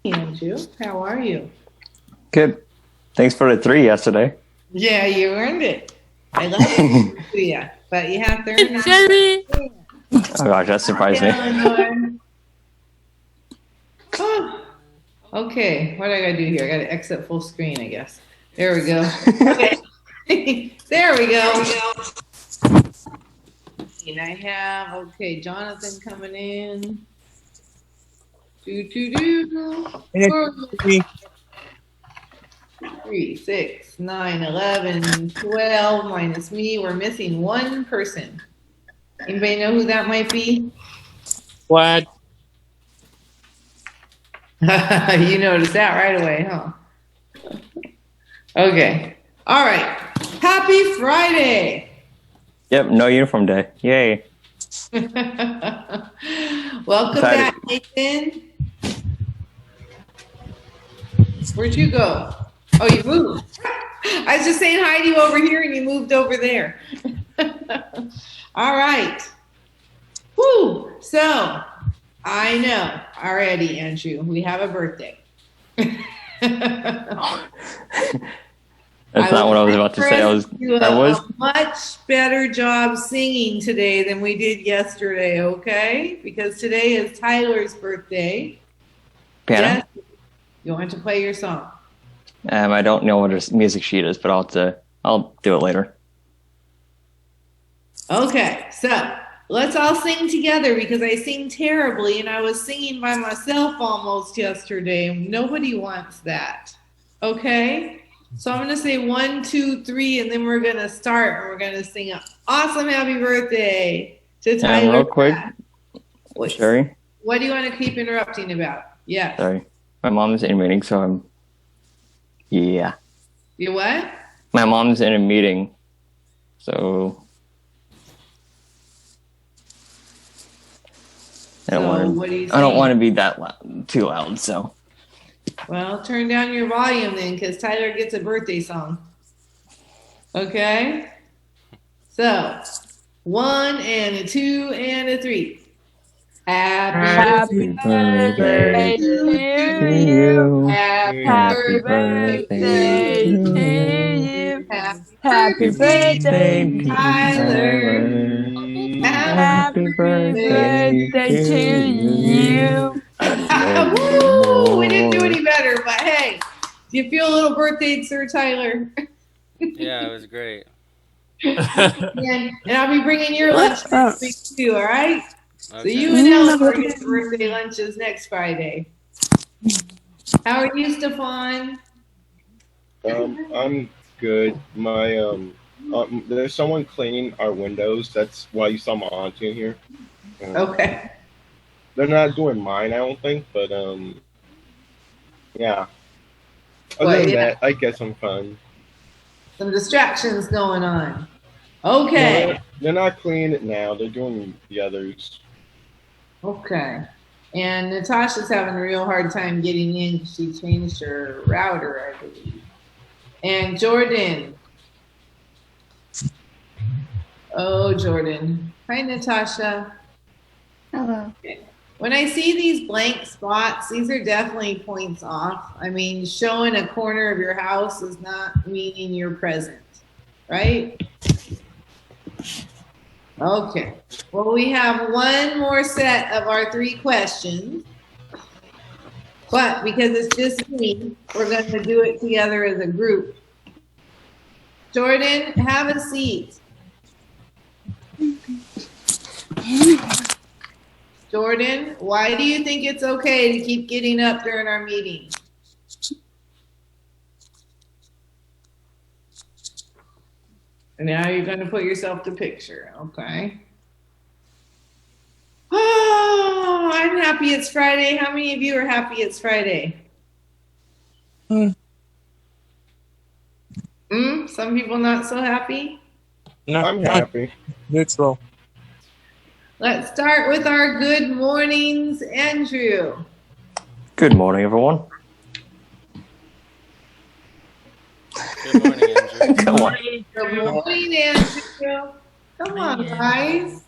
Andrew. How are you? Good. Thanks for the 3 yesterday. Yeah, you earned it. I love it to you, but you have to earn it. Oh gosh, that surprised me. Oh, okay, what do I gotta do here? I gotta exit full screen, I guess. There we go. Okay. There we go. And I have, okay, Jonathan coming in. 3, 6, 9, 11, 12 minus me. We're missing one person. Anybody know who that might be? What? You noticed that right away, huh? Okay. All right. Happy Friday. Yep, no uniform day. Yay. Welcome back, Nathan. Where'd you go? Oh, you moved. I was just saying hi to you over here and you moved over there. All right. Woo. So, I know already, Andrew, we have a birthday. That's not what I was about to say. I was a much better job singing today than we did yesterday, okay? Because today is Tyler's birthday. Piano? Yes. You want to play your song? I don't know what a music sheet is, but I'll do it later. Okay, so let's all sing together because I sing terribly and I was singing by myself almost yesterday. Nobody wants that. Okay? So I'm going to say 1, 2, 3, and then we're going to start and we're going to sing an awesome happy birthday to Tyler. Real quick, Sherry. What do you want to keep interrupting about? Yeah. Sorry. My mom's in a meeting, so yeah. You what? My mom's in a meeting, so I don't want to be that loud, too loud, so. Well, turn down your volume then, because Tyler gets a birthday song. Okay? So, 1 and a 2 and a 3. Happy birthday to you. Happy birthday to you. Happy birthday, Tyler. Happy birthday to you. Woo! We didn't do any better, but hey, do you feel a little birthday, Sir Tyler? Yeah, it was great. And I'll be bringing your lunch next week too, all right? Okay. So you and Eleanor get the birthday lunches next Friday. How are you, Stefan? I'm good. My there's someone cleaning our windows. That's why you saw my auntie in here. Okay. They're not doing mine, I don't think, but yeah. Other than that, I guess I'm fine. Some distractions going on. Okay. No, they're not cleaning it now. They're doing the others. Okay. And Natasha's having a real hard time getting in. She changed her router, I believe. And Jordan. Oh, Jordan. Hi, Natasha. Hello. Okay. When I see these blank spots, these are definitely points off. I mean, showing a corner of your house is not meaning you're present, right? Okay. Well, we have one more set of our 3 questions. But because it's just me, we're going to do it together as a group. Jordan, have a seat. Jordan, why do you think it's okay to keep getting up during our meeting? And now you're going to put yourself to picture, okay? Oh, I'm happy it's Friday. How many of you are happy it's Friday? Some people not so happy? No, I'm happy. Neutral. Let's start with our good mornings, Andrew. Good morning, everyone. Good morning, Andrew. Come on. Good morning, Andrew. Come on, guys.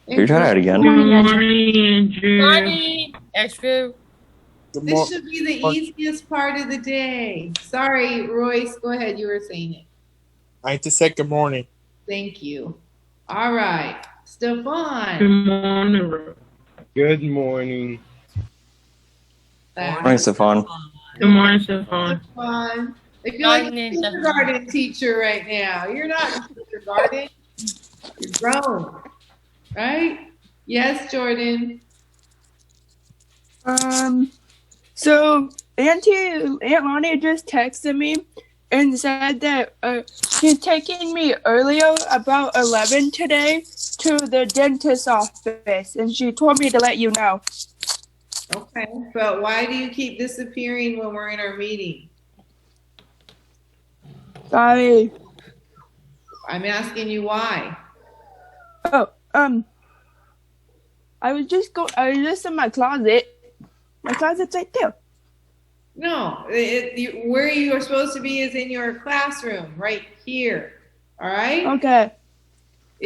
You're trying it again. Good morning, Andrew. Morning, Andrew. This should be the easiest part of the day. Sorry, Royce. Go ahead. You were saying it. I just said good morning. Thank you. All right. Stefan. Good morning. Good morning. Morning, Stefan. Good morning, Stefan. Stefan. I feel like a kindergarten teacher right now. You're not in kindergarten. You're grown. Right? Yes, Jordan. So Aunt Lonnie just texted me and said that she's taking me earlier, about 11 today, to the dentist's office, and she told me to let you know. Okay, but why do you keep disappearing when we're in our meeting? Sorry. I'm asking you why. Oh, I was just in my closet. My closet's right there. No, where you are supposed to be is in your classroom, right here. All right? Okay.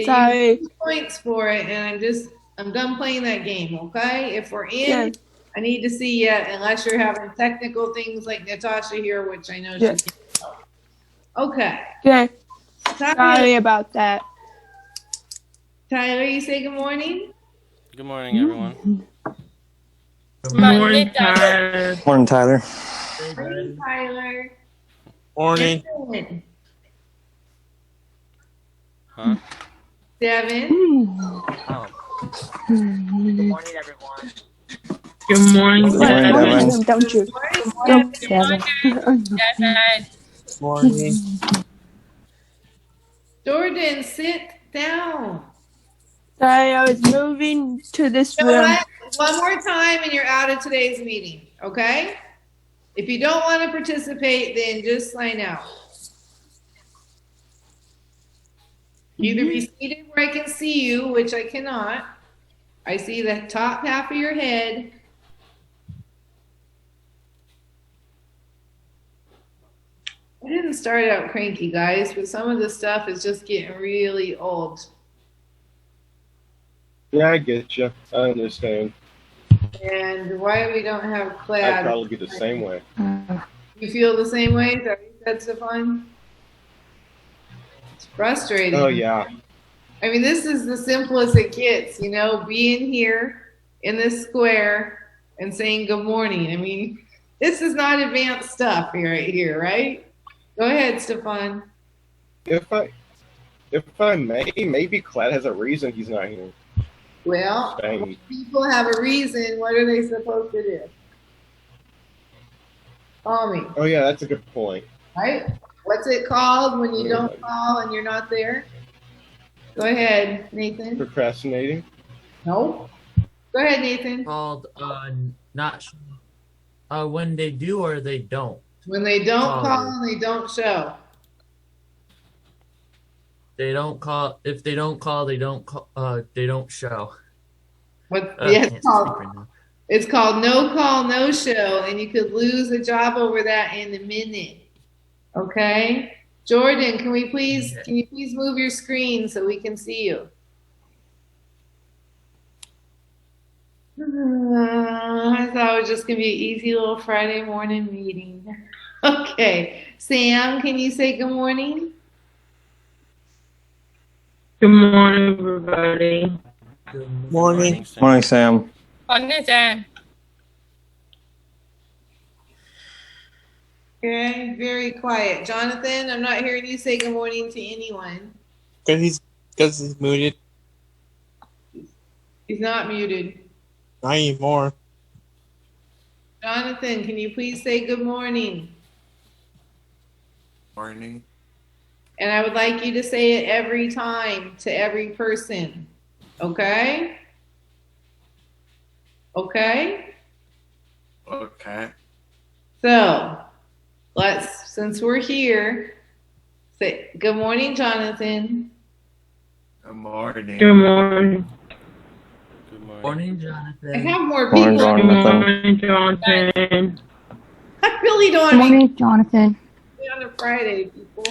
Sorry. You get points for it, and I'm done playing that game, okay? If we're in, Yeah. I need to see you, unless you're having technical things like Natasha here, which I know Yeah. she can't help. Okay. Okay. Tyler, Sorry about that. Tyler, you say good morning? Good morning, everyone. Good morning, Tyler. Morning, Tyler. Morning, Tyler. Morning. Devin. Huh? Devin. Good morning, everyone. Good morning, Good morning, Devin. Devin. Don't you? Morning. Jordan, sit down. Sorry, I was moving to this You know room. what? One more time and you're out of today's meeting, okay? If you don't want to participate, then just sign out. Either be seated where I can see you, which I cannot. I see the top half of your head. I didn't start out cranky, guys, but some of the stuff is just getting really old. Yeah, I get you. I understand. And why we don't have I'd clad? probably be the same way. You feel the same way? Is that what you said, Stefan? It's frustrating. Oh, yeah. I mean, this is the simplest it gets, you know, being here in this square and saying good morning. I mean, this is not advanced stuff here, right here, right? Go ahead, Stefan. If I may, maybe Clad has a reason he's not here. Well, Dang. when people have a reason. What are they supposed to do? Call me, Oh, yeah, that's a good point. right? What's it called when you don't call and you're not there? Go ahead, Nathan. Procrastinating? No. Go ahead, Nathan. Called not sh- when they do or they don't. When they don't call and they don't show. They don't call. If they don't call, they don't call. They don't show. What? I Yeah, can't it's called. speak right now. It's called no call, no show, and you could lose a job over that in a minute. Okay, Jordan, can you please move your screen so we can see you? I thought it was just gonna be an easy little Friday morning meeting. Okay, Sam, can you say good morning? Good morning, everybody. Good Morning. Sam. Morning, Sam. Okay, very quiet. Jonathan, I'm not hearing you say good morning to anyone. Because he's muted. He's not muted. Not anymore. Jonathan, can you please say good morning? Morning. And I would like you to say it every time to every person. Okay? Okay? Okay. So, since we're here, say good morning, Jonathan. Good morning. Good morning. Good morning. morning, I Jonathan. have more Morning, people. Good Jonathan. morning, Jonathan. I really don't Good want morning, Jonathan. to be on a Friday, people.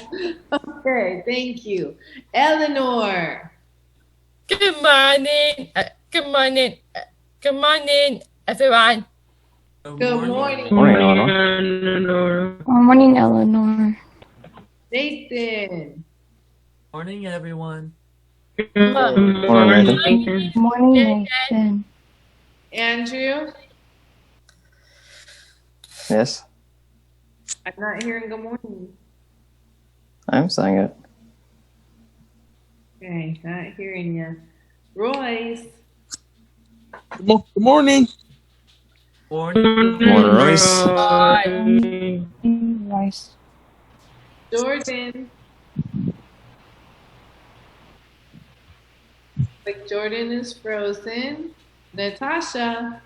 Okay, thank you. Eleanor. Good morning. Good morning. Good morning, everyone. Good morning. Morning, Eleanor. Eleanor. Good morning, Eleanor. Nathan. Morning, everyone. Good Morning, morning, Nathan. Nathan. Good morning, Nathan. Andrew. Yes, I'm not hearing good morning. I'm saying it. Okay, not hearing you. Royce. Good morning. Morning. Morning, Royce. Nice. Jordan. Like Jordan is frozen. Natasha.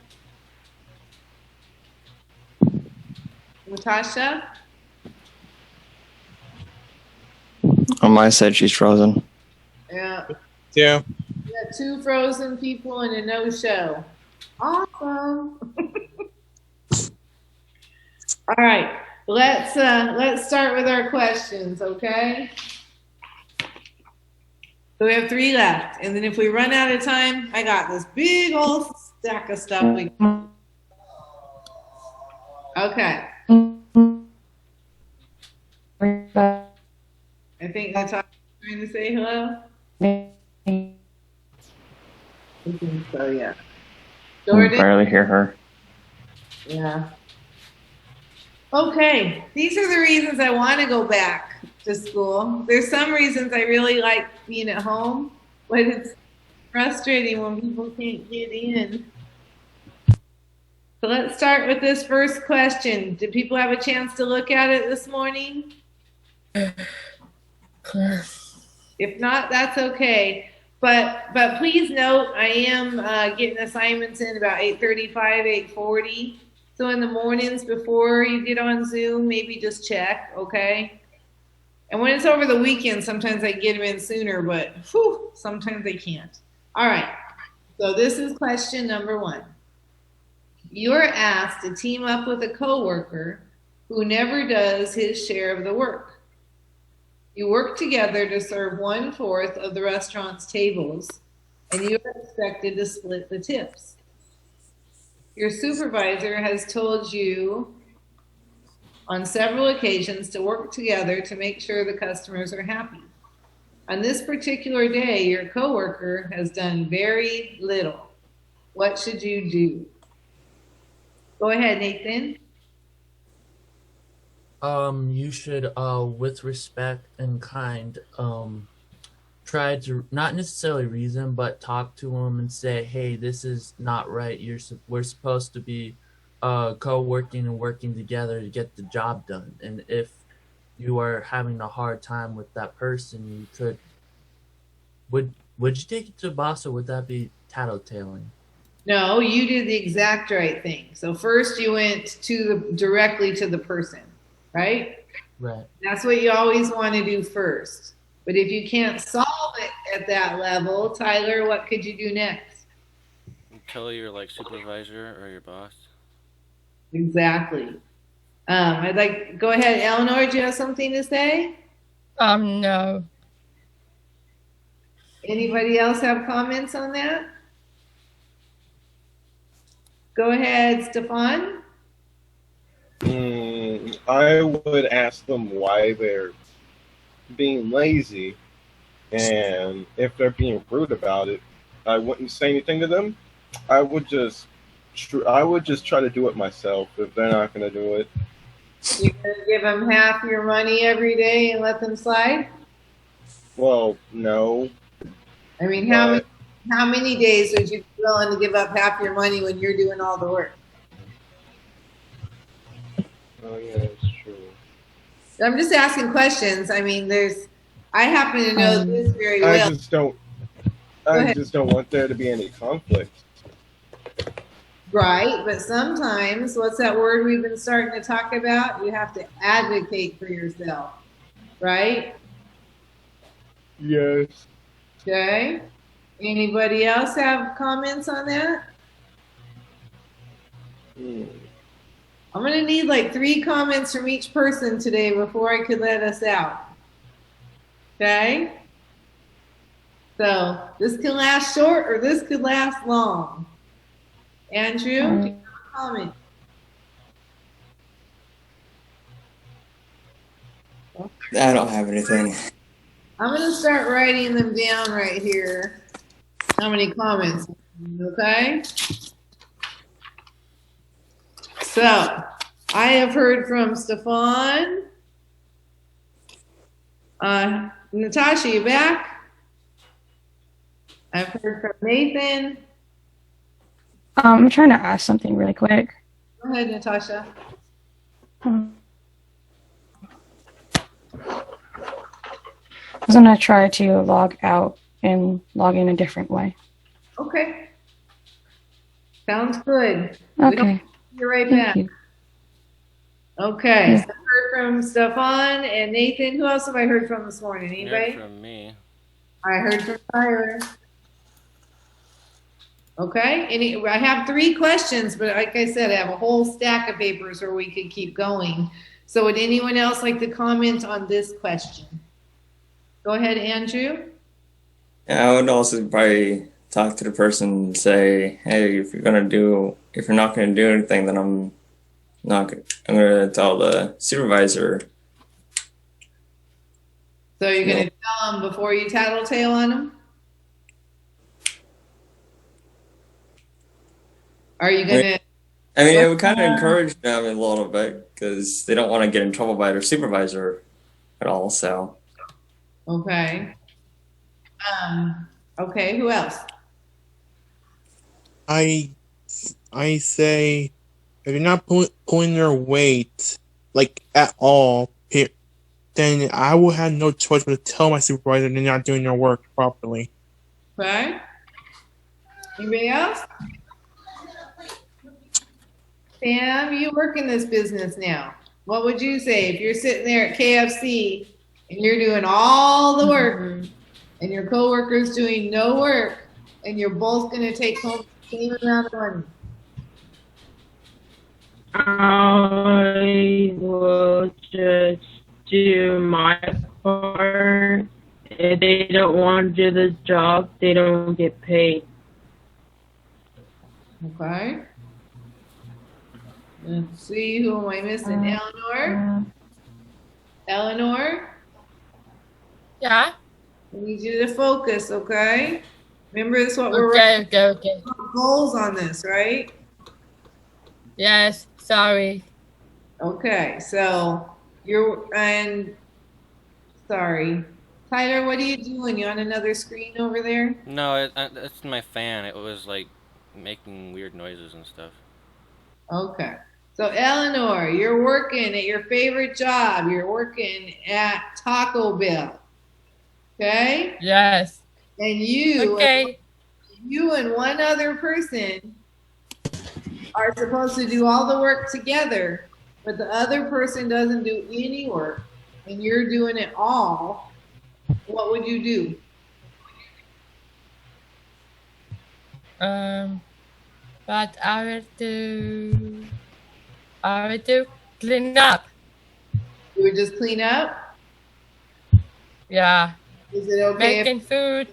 Natasha. On my side, she's frozen. Yeah. Yeah. We got 2 frozen people and a no-show. Awesome. All right. Let's start with our questions, okay? So we have 3 left, and then if we run out of time, I got this big old stack of stuff. Okay. I think that's all I'm trying to say hello. I think so, yeah. I can Jordan? barely hear her. Yeah. Okay, these are the reasons I want to go back to school. There's some reasons I really like being at home, but it's frustrating when people can't get in. So let's start with this first question. Did people have a chance to look at it this morning? If not, that's okay. But please note, I am getting assignments in about 8:35, 8:40. So in the mornings before you get on Zoom, maybe just check, okay? And when it's over the weekend, sometimes I get them in sooner, but whew, sometimes I can't. All right, so this is question number 1. You're asked to team up with a coworker who never does his share of the work. You work together to serve 1/4 of the restaurant's tables, and you are expected to split the tips. Your supervisor has told you on several occasions to work together to make sure the customers are happy. On this particular day, your coworker has done very little. What should you do? Go ahead, Nathan. You should, with respect and kind, try to not necessarily reason, but talk to him and say, "Hey, this is not right. We're supposed to be, co-working and working together to get the job done. And if you are having a hard time with that person, you could. Would you take it to the boss, or would that tattletaling? No, you did the exact right thing. So first you went directly to the person, right? Right. That's what you always want to do first. But if you can't solve it at that level, Tyler, what could you do next? Tell your supervisor or your boss. Exactly. Go ahead, Eleanor, do you have something to say? No. Anybody else have comments on that? Go ahead, Stefan. I would ask them why they're being lazy, and if they're being rude about it, I wouldn't say anything to them. I would just try to do it myself if they're not going to do it. You're going to give them half your money every day and let them slide? Well, no. I mean, how many days would you be willing to give up half your money when you're doing all the work? Oh yeah, that's true. I'm just asking questions. I mean, I happen to know this very well. I just don't want there to be any conflict. Right, but sometimes, what's that word we've been starting to talk about? You have to advocate for yourself, right? Yes. Okay. Anybody else have comments on that? I'm going to need 3 comments from each person today before I could let us out. Okay? So this can last short or this could last long. Andrew, do you have a comment? I don't have anything. I'm going to start writing them down right here. How many comments? Okay. So I have heard from Stefan. Natasha, you back? I've heard from Nathan. I'm trying to ask something really quick. Go ahead, Natasha. I was gonna try to log out and log in a different way. Okay. Sounds good. Okay. You're right Thank back. you. Okay. Yeah. So I heard from Stefan and Nathan. Who else have I heard from this morning? You Anybody? heard from me. I heard from Tyler. Okay. I have 3 questions, but like I said, I have a whole stack of papers where we could keep going. So would anyone else like to comment on this question? Go ahead, Andrew. Yeah, I would also probably talk to the person and say, hey, if you're not gonna do anything, then I'm gonna tell the supervisor. So you're going to tell them before you tattletale on them? Are you going to? I mean, it would kind of encourage them a little bit because they don't want to get in trouble by their supervisor at all. So, Okay. Okay, who else? I say if you're not pulling their weight like at all, then I will have no choice but to tell my supervisor they're not doing their work properly. Okay. Anybody else? Sam, you work in this business now. What would you say if you're sitting there at KFC and you're doing all the work and your coworker's doing no work and you're both going to take home the same amount of money? I will just do my part. If they don't want to do the job, they don't get paid. Okay. Let's see, who am I missing? Eleanor? Eleanor? Yeah. I need you to focus, okay? Remember, this is what we're Okay. goals on this, right? Yes. Sorry. Okay, so sorry. Tyler, what are you doing? You on another screen over there? No, it's my fan. It was like making weird noises and stuff. Okay. So Eleanor, you're working at your favorite job. You're working at Taco Bell. Okay? Yes. And you and one other person are supposed to do all the work together, but the other person doesn't do any work and you're doing it all. What would you do? But I will do clean up. You would just clean up? Yeah. Is it okay? Making food.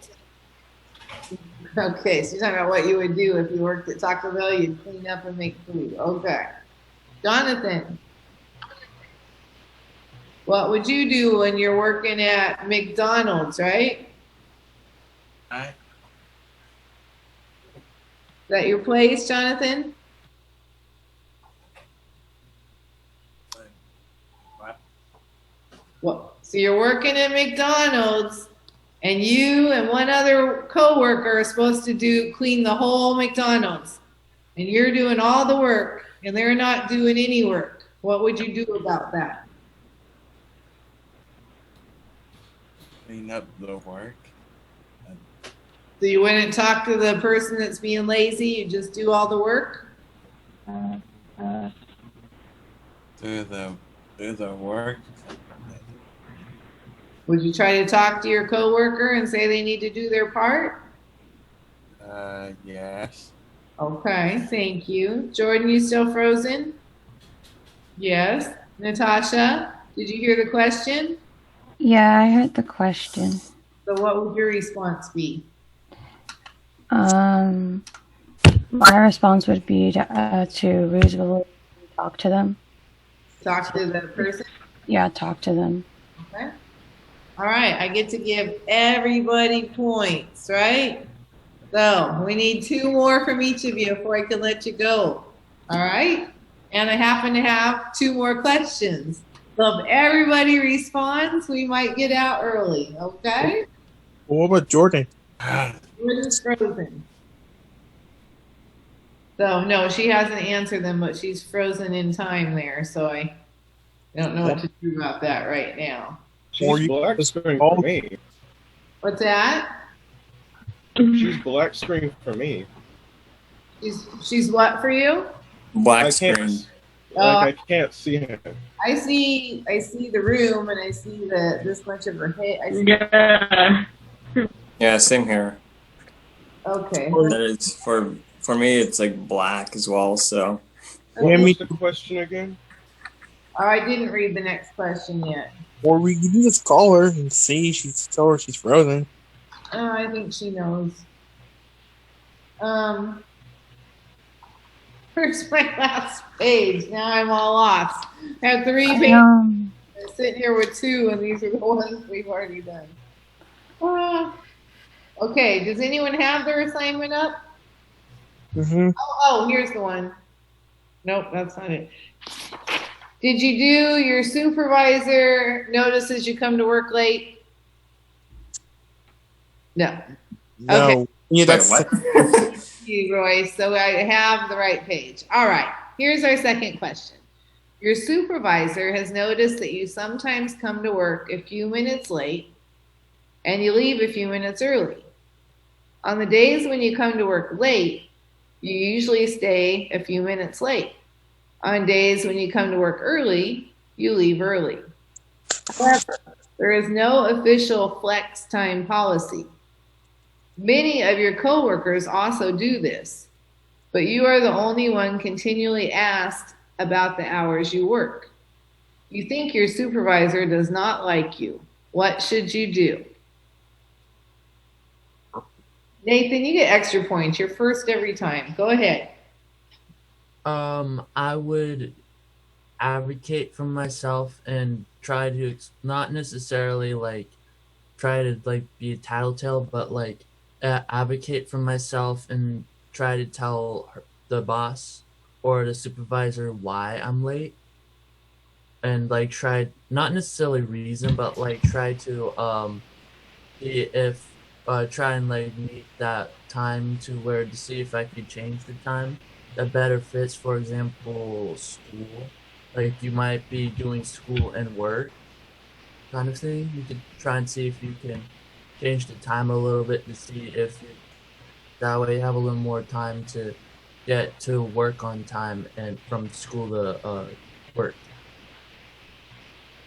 Okay, so you're talking about what you would do if you worked at Taco Bell, you'd clean up and make food. Okay. Jonathan, what would you do when you're working at McDonald's, right? Is that your place, Jonathan? Well, so you're working at McDonald's and you and one other coworker are supposed to clean the whole McDonald's and you're doing all the work and they're not doing any work. What would you do about that? Clean up the work. So you wouldn't talk to the person that's being lazy, you just do all the work? Do the work. Would you try to talk to your coworker and say they need to do their part? Yes. Okay, thank you. Jordan, you still frozen? Yes. Natasha, did you hear the question? Yeah, I heard the question. So what would your response be? My response would be to reasonably talk to them. Talk to the person? Yeah, talk to them. Okay. All right, I get to give everybody points, right? So we need 2 more from each of you before I can let you go. All right? And I happen to have 2 more questions. So if everybody responds, we might get out early, okay? Well, what about Jordan? Jordan's frozen. So no, she hasn't answered them, but she's frozen in time there, so I don't know what to do about that right now. Or She's you black just screen call- for me. What's that? She's black screen for me. She's what for you? Black I screen. can't, like, I can't see her. I see the room and I see this much of her head. I see, Yeah. Yeah, same here. okay. That is for me. It's like black as well. So Yeah, me- What's the question again? Oh, I didn't read the next question yet. Or we can just call her and see. Tell her she's frozen. Oh, I think she knows. Where's my last page? Now I'm all lost. I have 3 pages. I'm sitting here with 2, and these are the ones we've already done. Okay, does anyone have their assignment up? Mm-hmm. Oh, here's the one. Nope, that's not it. Did you do your supervisor notices you come to work late? No. No. Okay. Yeah, that's Wait, what? Thank you, Royce. So I have the right page. All right. Here's our second question. Your supervisor has noticed that you sometimes come to work a few minutes late and you leave a few minutes early. On the days when you come to work late, you usually stay a few minutes late. On days when you come to work early, you leave early. However, there is no official flex time policy. Many of your coworkers also do this, but you are the only one continually asked about the hours you work. You think your supervisor does not like you. What should you do? Nathan, you get extra points. You're first every time. Go ahead. I would advocate for myself and try to not necessarily like try to like be a tattletale, but like advocate for myself and try to tell the boss or the supervisor why I'm late, and like try not necessarily reason, but like try to see if try and like meet that time to where to see if I could change the time that better fits. For example, school. Like you might be doing school and work kind of thing. You could try and see if you can change the time a little bit to see if you, that way you have a little more time to get to work on time and from school to work.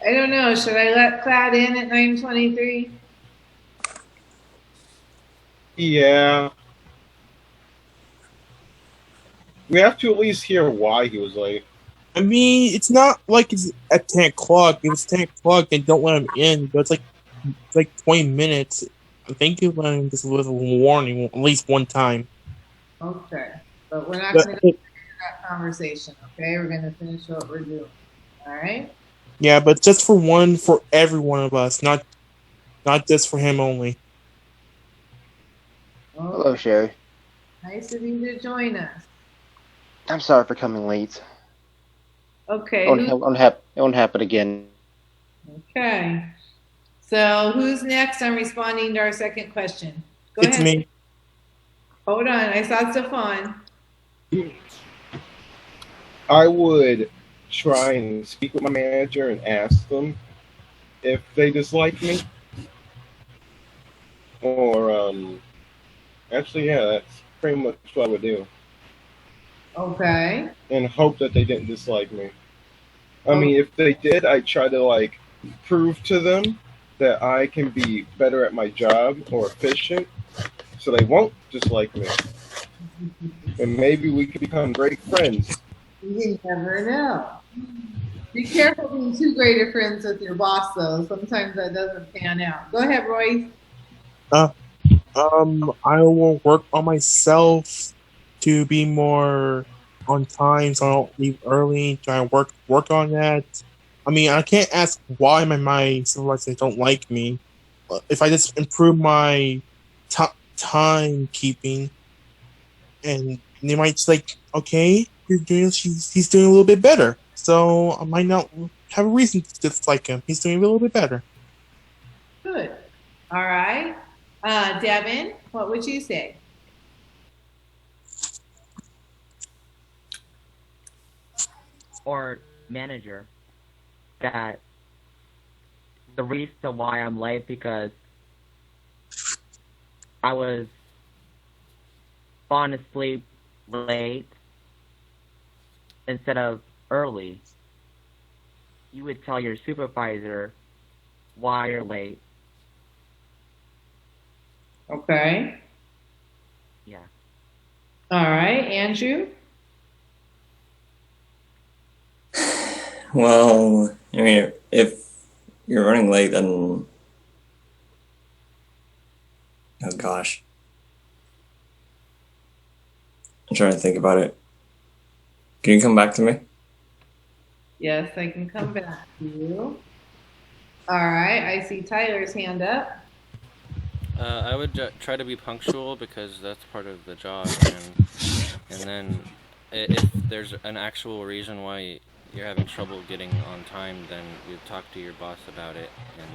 I don't know. Should I let Cloud in at 9:23? Yeah. We have to at least hear why he was late. I mean, it's not like it's at 10 o'clock. If it's 10 o'clock, they don't let him in. But it's like 20 minutes. I think you let him just with a warning at least one time. Okay. But we're not But- going to go into that conversation, okay? We're going to finish what we're doing. All right? Yeah, but just for every one of us, not just for him only. Well, Hello, Sherry. nice of you to join us. I'm sorry for coming late. Okay. It won't happen again. Okay. So who's next on responding to our second question? Go It's ahead. me. Hold on. I saw Stefan. I would try and speak with my manager and ask them if they dislike me. Or, actually, yeah, that's pretty much what I would do. Okay. And hope that they didn't dislike me. I mean, if they did, I'd try to, like, prove to them that I can be better at my job or efficient so they won't dislike me. And maybe we could become great friends. You never know. Be careful being too great of friends with your boss, though. Sometimes that doesn't pan out. Go ahead, Roy. I will work on myself to be more on time, so I don't leave early. Try and work on that. I mean, I can't ask why my supervisors don't like me. If I just improve my timekeeping, and they might just like, okay, you're doing, he's doing a little bit better. So I might not have a reason to dislike him. He's doing a little bit better. Good. All right. Devin, what would you say? Or manager, that the reason why I'm late because I was falling asleep late instead of early. You would tell your supervisor why you're late. Okay. Yeah. All right. Andrew? Well, I mean, if you're running late, then oh gosh, I'm trying to think about it. Can you come back to me? Yes, I can come back to you. All right. I see Tyler's hand up. I would try to be punctual because that's part of the job, and then if there's an actual reason why you're having trouble getting on time, then you talk to your boss about it and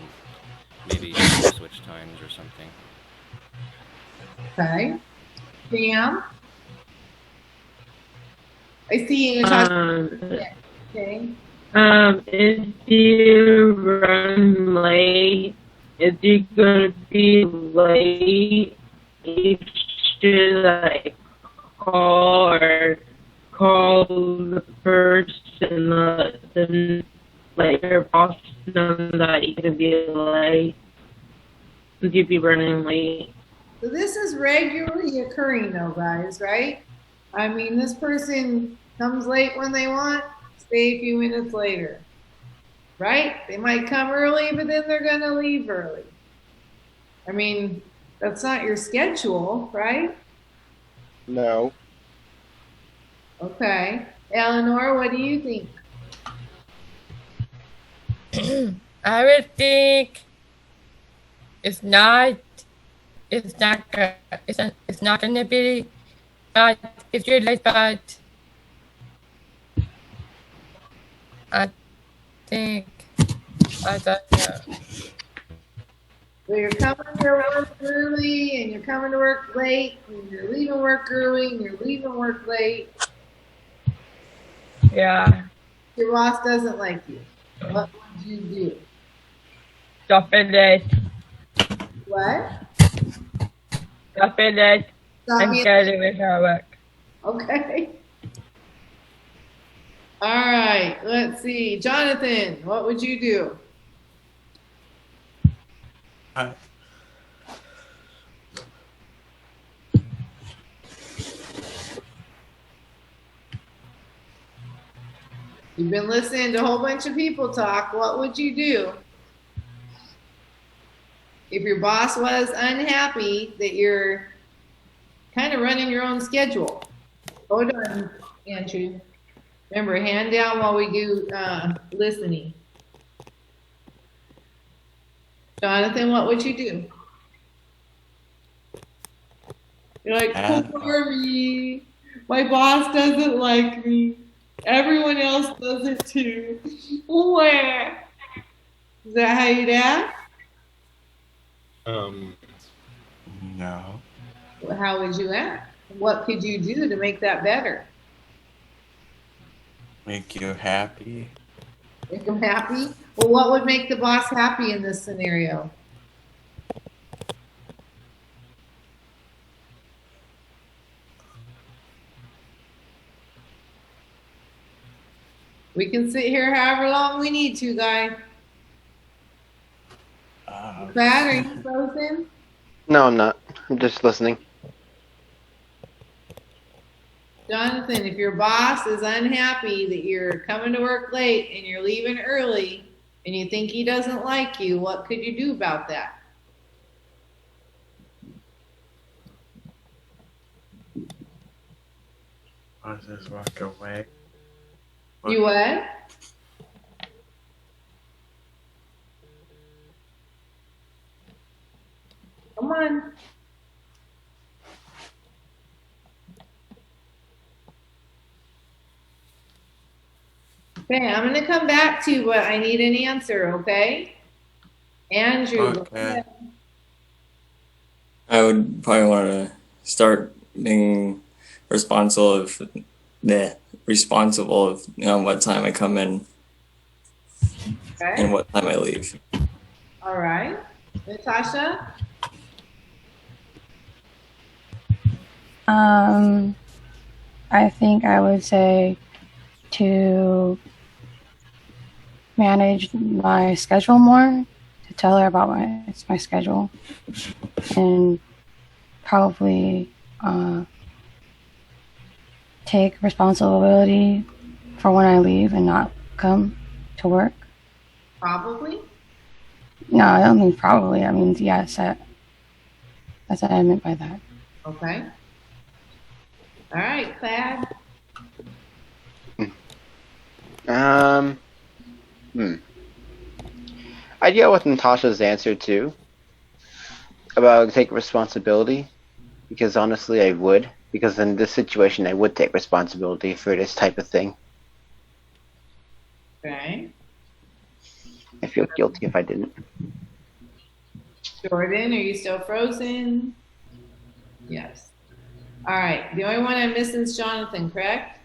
maybe switch times or something. Okay. Sam? I see you talking. Okay. If you run late, if you're gonna be late, you should like call the person, let them, like your boss know that you're gonna be late. If you be running late. So this is regularly occurring though, guys, right? I mean, this person comes late when they want, stay a few minutes later, right? They might come early, but then they're going to leave early. I mean, that's not your schedule, right? No. Okay. Eleanor, what do you think? I would think it's not gonna be bad if you're late, but I think I don't know. So you're coming to work early and you're coming to work late and you're leaving work early and you're leaving work late. Yeah. Your boss doesn't like you. What would you do? Stop it. What? Stop it. I'm getting with her work. Okay. All right. Let's see. Jonathan, what would you do? You've been listening to a whole bunch of people talk. What would you do if your boss was unhappy that you're kind of running your own schedule? Hold on, Andrew. Remember, hand down while we do listening. Jonathan, what would you do? You're like, poor me. My boss doesn't like me. Everyone else does it too. Where? Is that how you'd act? No. Well, how would you act? What could you do to make that better? Make you happy. Make them happy? Well, what would make the boss happy in this scenario? We can sit here however long we need to, guy. Brad, are you frozen? No, I'm not. I'm just listening. Jonathan, if your boss is unhappy that you're coming to work late and you're leaving early and you think he doesn't like you, what could you do about that? I'll just walk away. You what? on. Okay, I'm going to come back to you, but I need an answer, okay? Andrew, go Okay. ahead. I would probably want to start being responsible of what time I come in Okay. and what time I leave. All right. Natasha? I think I would say to manage my schedule more, to tell her about my schedule, and probably take responsibility for when I leave and not come to work. Probably? No, I don't mean probably. I mean, yes, that's what I meant by that. Okay. All right, Clad. I deal with Natasha's answer too about take responsibility, because honestly I would, because in this situation I would take responsibility for this type of thing. Okay. I feel guilty if I didn't. Jordan, are you still frozen? Yes. All right. The only one I'm missing is Jonathan, correct?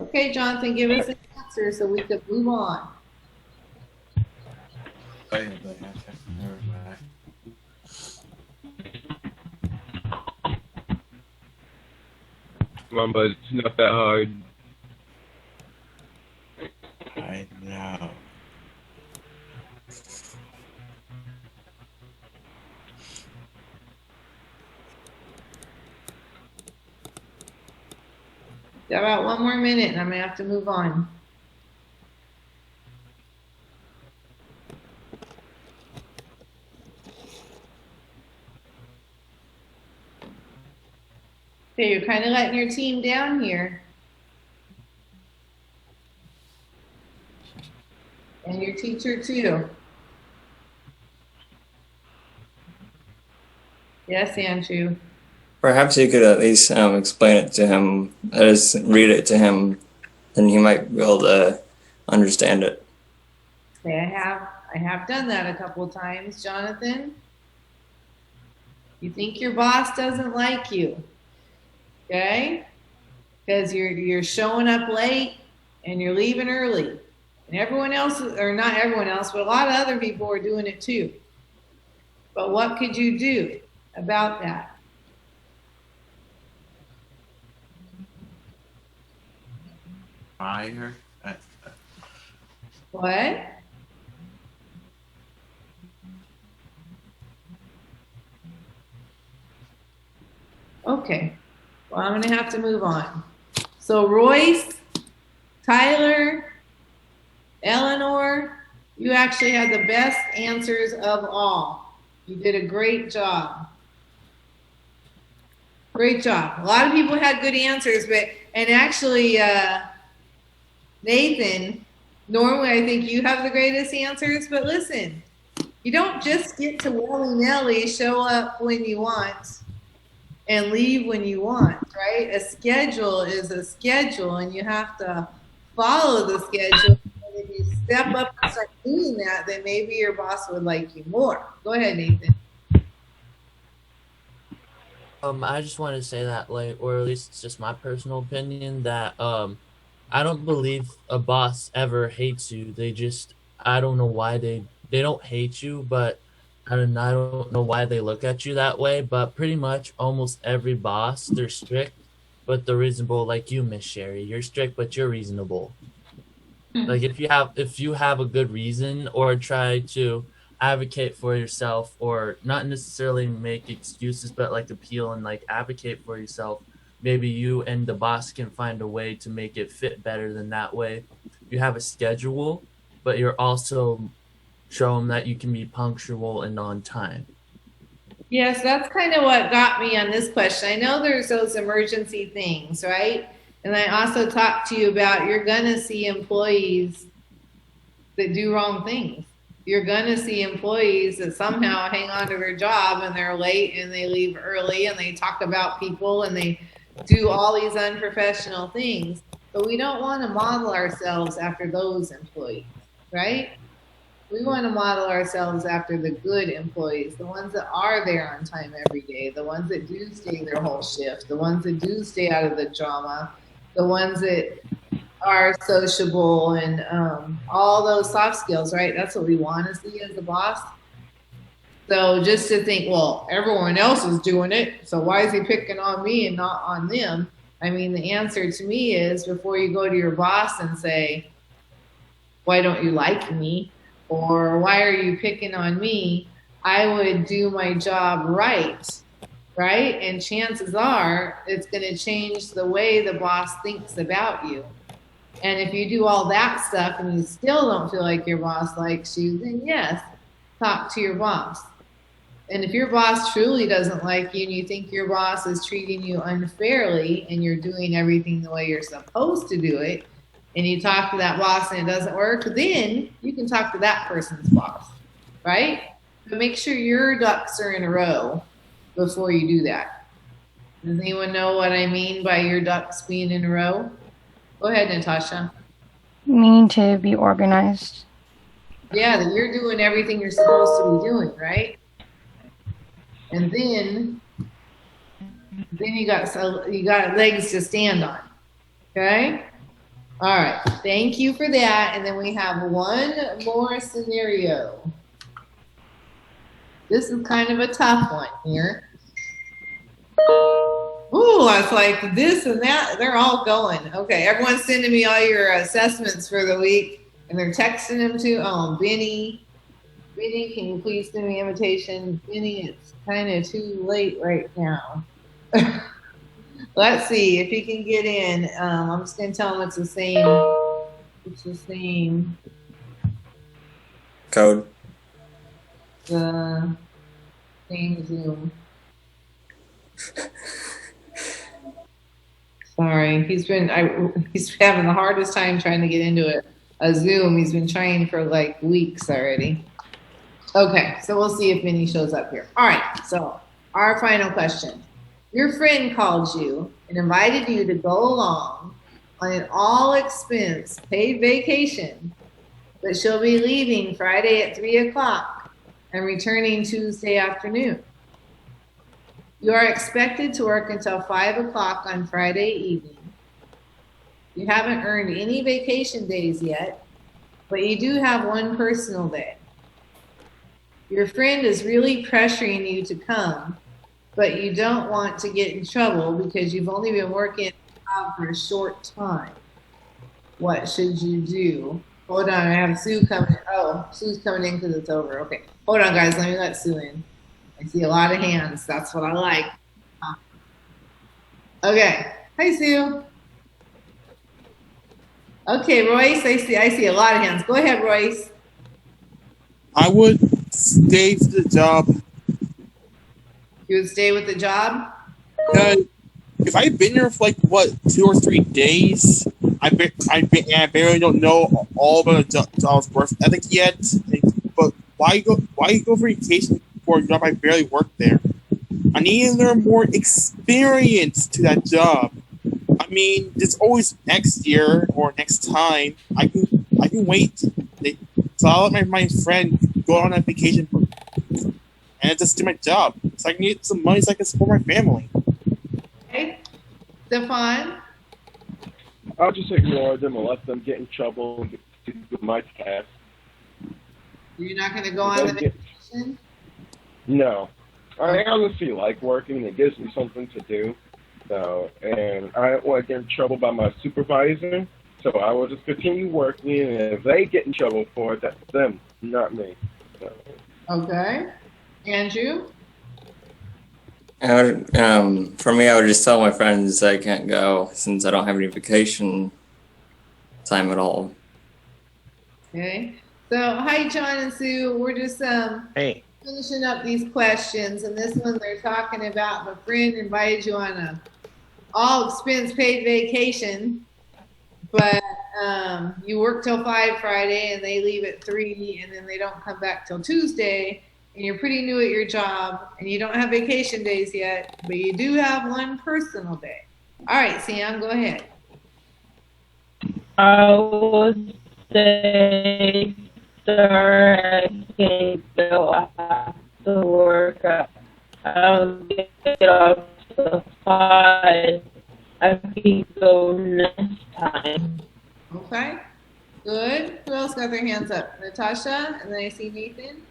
Okay, Jonathan, give us an answer so we can move on. Never mind. Come on, bud. It's not that hard. I know. Got about 1 more minute and I'm gonna have to move on. Okay, you're kind of letting your team down here. And your teacher too. Yes, Andrew. Perhaps you could at least explain it to him, just read it to him, and he might be able to understand it. Okay, I have done that a couple of times, Jonathan. You think your boss doesn't like you, okay? Because you're showing up late and you're leaving early, and everyone else, or not everyone else, but a lot of other people are doing it too. But what could you do about that? Fire. What? Okay. Well, I'm going to have to move on. So Royce, Tyler, Eleanor, you actually had the best answers of all. You did a great job. Great job. A lot of people had good answers, and actually, Nathan, normally I think you have the greatest answers, but listen, you don't just get to willy-nilly show up when you want and leave when you want, right? A schedule is a schedule, and you have to follow the schedule. And if you step up and start doing that, then maybe your boss would like you more. Go ahead, Nathan. I just want to say that, like, or at least it's just my personal opinion, that I don't believe a boss ever hates you. They just, I don't know why they don't hate you, but I don't know why they look at you that way. But pretty much almost every boss, they're strict, but they're reasonable. Like you, Miss Sherry, you're strict, but you're reasonable. Like if you have a good reason, or try to advocate for yourself, or not necessarily make excuses, but like appeal and like advocate for yourself, maybe you and the boss can find a way to make it fit better than that way. You have a schedule, but you're also showing that you can be punctual and on time. Yes, that's kind of what got me on this question. I know there's those emergency things, right? And I also talked to you about you're going to see employees that do wrong things. you're going to see employees that somehow hang on to their job and they're late and they leave early and they talk about people and they do all these unprofessional things. But we don't want to model ourselves after those employees, right? We want to model ourselves after the good employees, the ones that are there on time every day, the ones that do stay their whole shift, the ones that do stay out of the drama, the ones that are sociable and all those soft skills, right? That's what we want to see as a boss. So just to think, well, everyone else is doing it, so why is he picking on me and not on them? I mean, the answer to me is before you go to your boss and say, why don't you like me? Or why are you picking on me? I would do my job right? And chances are it's going to change the way the boss thinks about you. And if you do all that stuff and you still don't feel like your boss likes you, then yes, talk to your boss. And if your boss truly doesn't like you and you think your boss is treating you unfairly and you're doing everything the way you're supposed to do it, and you talk to that boss and it doesn't work, then you can talk to that person's boss, right? But make sure your ducks are in a row before you do that. Does anyone know what I mean by your ducks being in a row? Go ahead, Natasha. Mean to be organized. Yeah, that you're doing everything you're supposed to be doing, right? And then you got legs to stand on. Okay? All right. Thank you for that. And then we have one more scenario. This is kind of a tough one here. Ooh, it's like this and that. They're all going. Okay, everyone's sending me all your assessments for the week, and they're texting them to, Benny. Benny, can you please send me an invitation? Benny, it's kind of too late right now. Let's see if he can get in. I'm just going to tell him it's the same. It's the same. Code. The same Zoom. Sorry, he's having the hardest time trying to get into a Zoom. He's been trying for like weeks already. Okay, so we'll see if Minnie shows up here. All right, so our final question. Your friend called you and invited you to go along on an all-expense paid vacation, but she'll be leaving Friday at 3 o'clock and returning Tuesday afternoon. You are expected to work until 5 o'clock on Friday evening. You haven't earned any vacation days yet, but you do have one personal day. Your friend is really pressuring you to come, but you don't want to get in trouble because you've only been working for a short time. What should you do? Hold on, I have Sue coming. Oh, Sue's coming in because it's over. Okay, hold on, guys. Let me let Sue in. I see a lot of hands. That's what I like. Okay. Hi, Sue. Okay, Royce. I see a lot of hands. Go ahead, Royce. I would stay for the job. You would stay with the job? If I've been here for 2 or 3 days, I barely don't know all about the job's work ethic yet. But why go for vacation for a job I barely worked there? I need to learn more experience to that job. I mean, there's always next year or next time. I can wait. So I'll let my friend go on a vacation and just do my job. So I can get some money so I can support my family. Okay. Stefan? I'll just ignore them and let them get in trouble to do my task. You're not going to go on the vacation? No. I honestly like working. It gives me something to do. So, and I don't want to get in trouble by my supervisor. So I will just continue working. And if they get in trouble for it, that's them, not me. So. Okay. Andrew? For me, I would just tell my friends I can't go since I don't have any vacation time at all. Okay. So, hi, John and Sue. We're just finishing up these questions. And this one, they're talking about the friend invited you on a all-expense paid vacation, but you work till 5 Friday and they leave at 3 and then they don't come back till Tuesday and you're pretty new at your job and you don't have vacation days yet, but you do have one personal day. All right, Sam, go ahead. I would say, sir, I can go after work. I'll get off the 5. I can go next time. Okay, good. Who else got their hands up? Natasha, and then I see Nathan.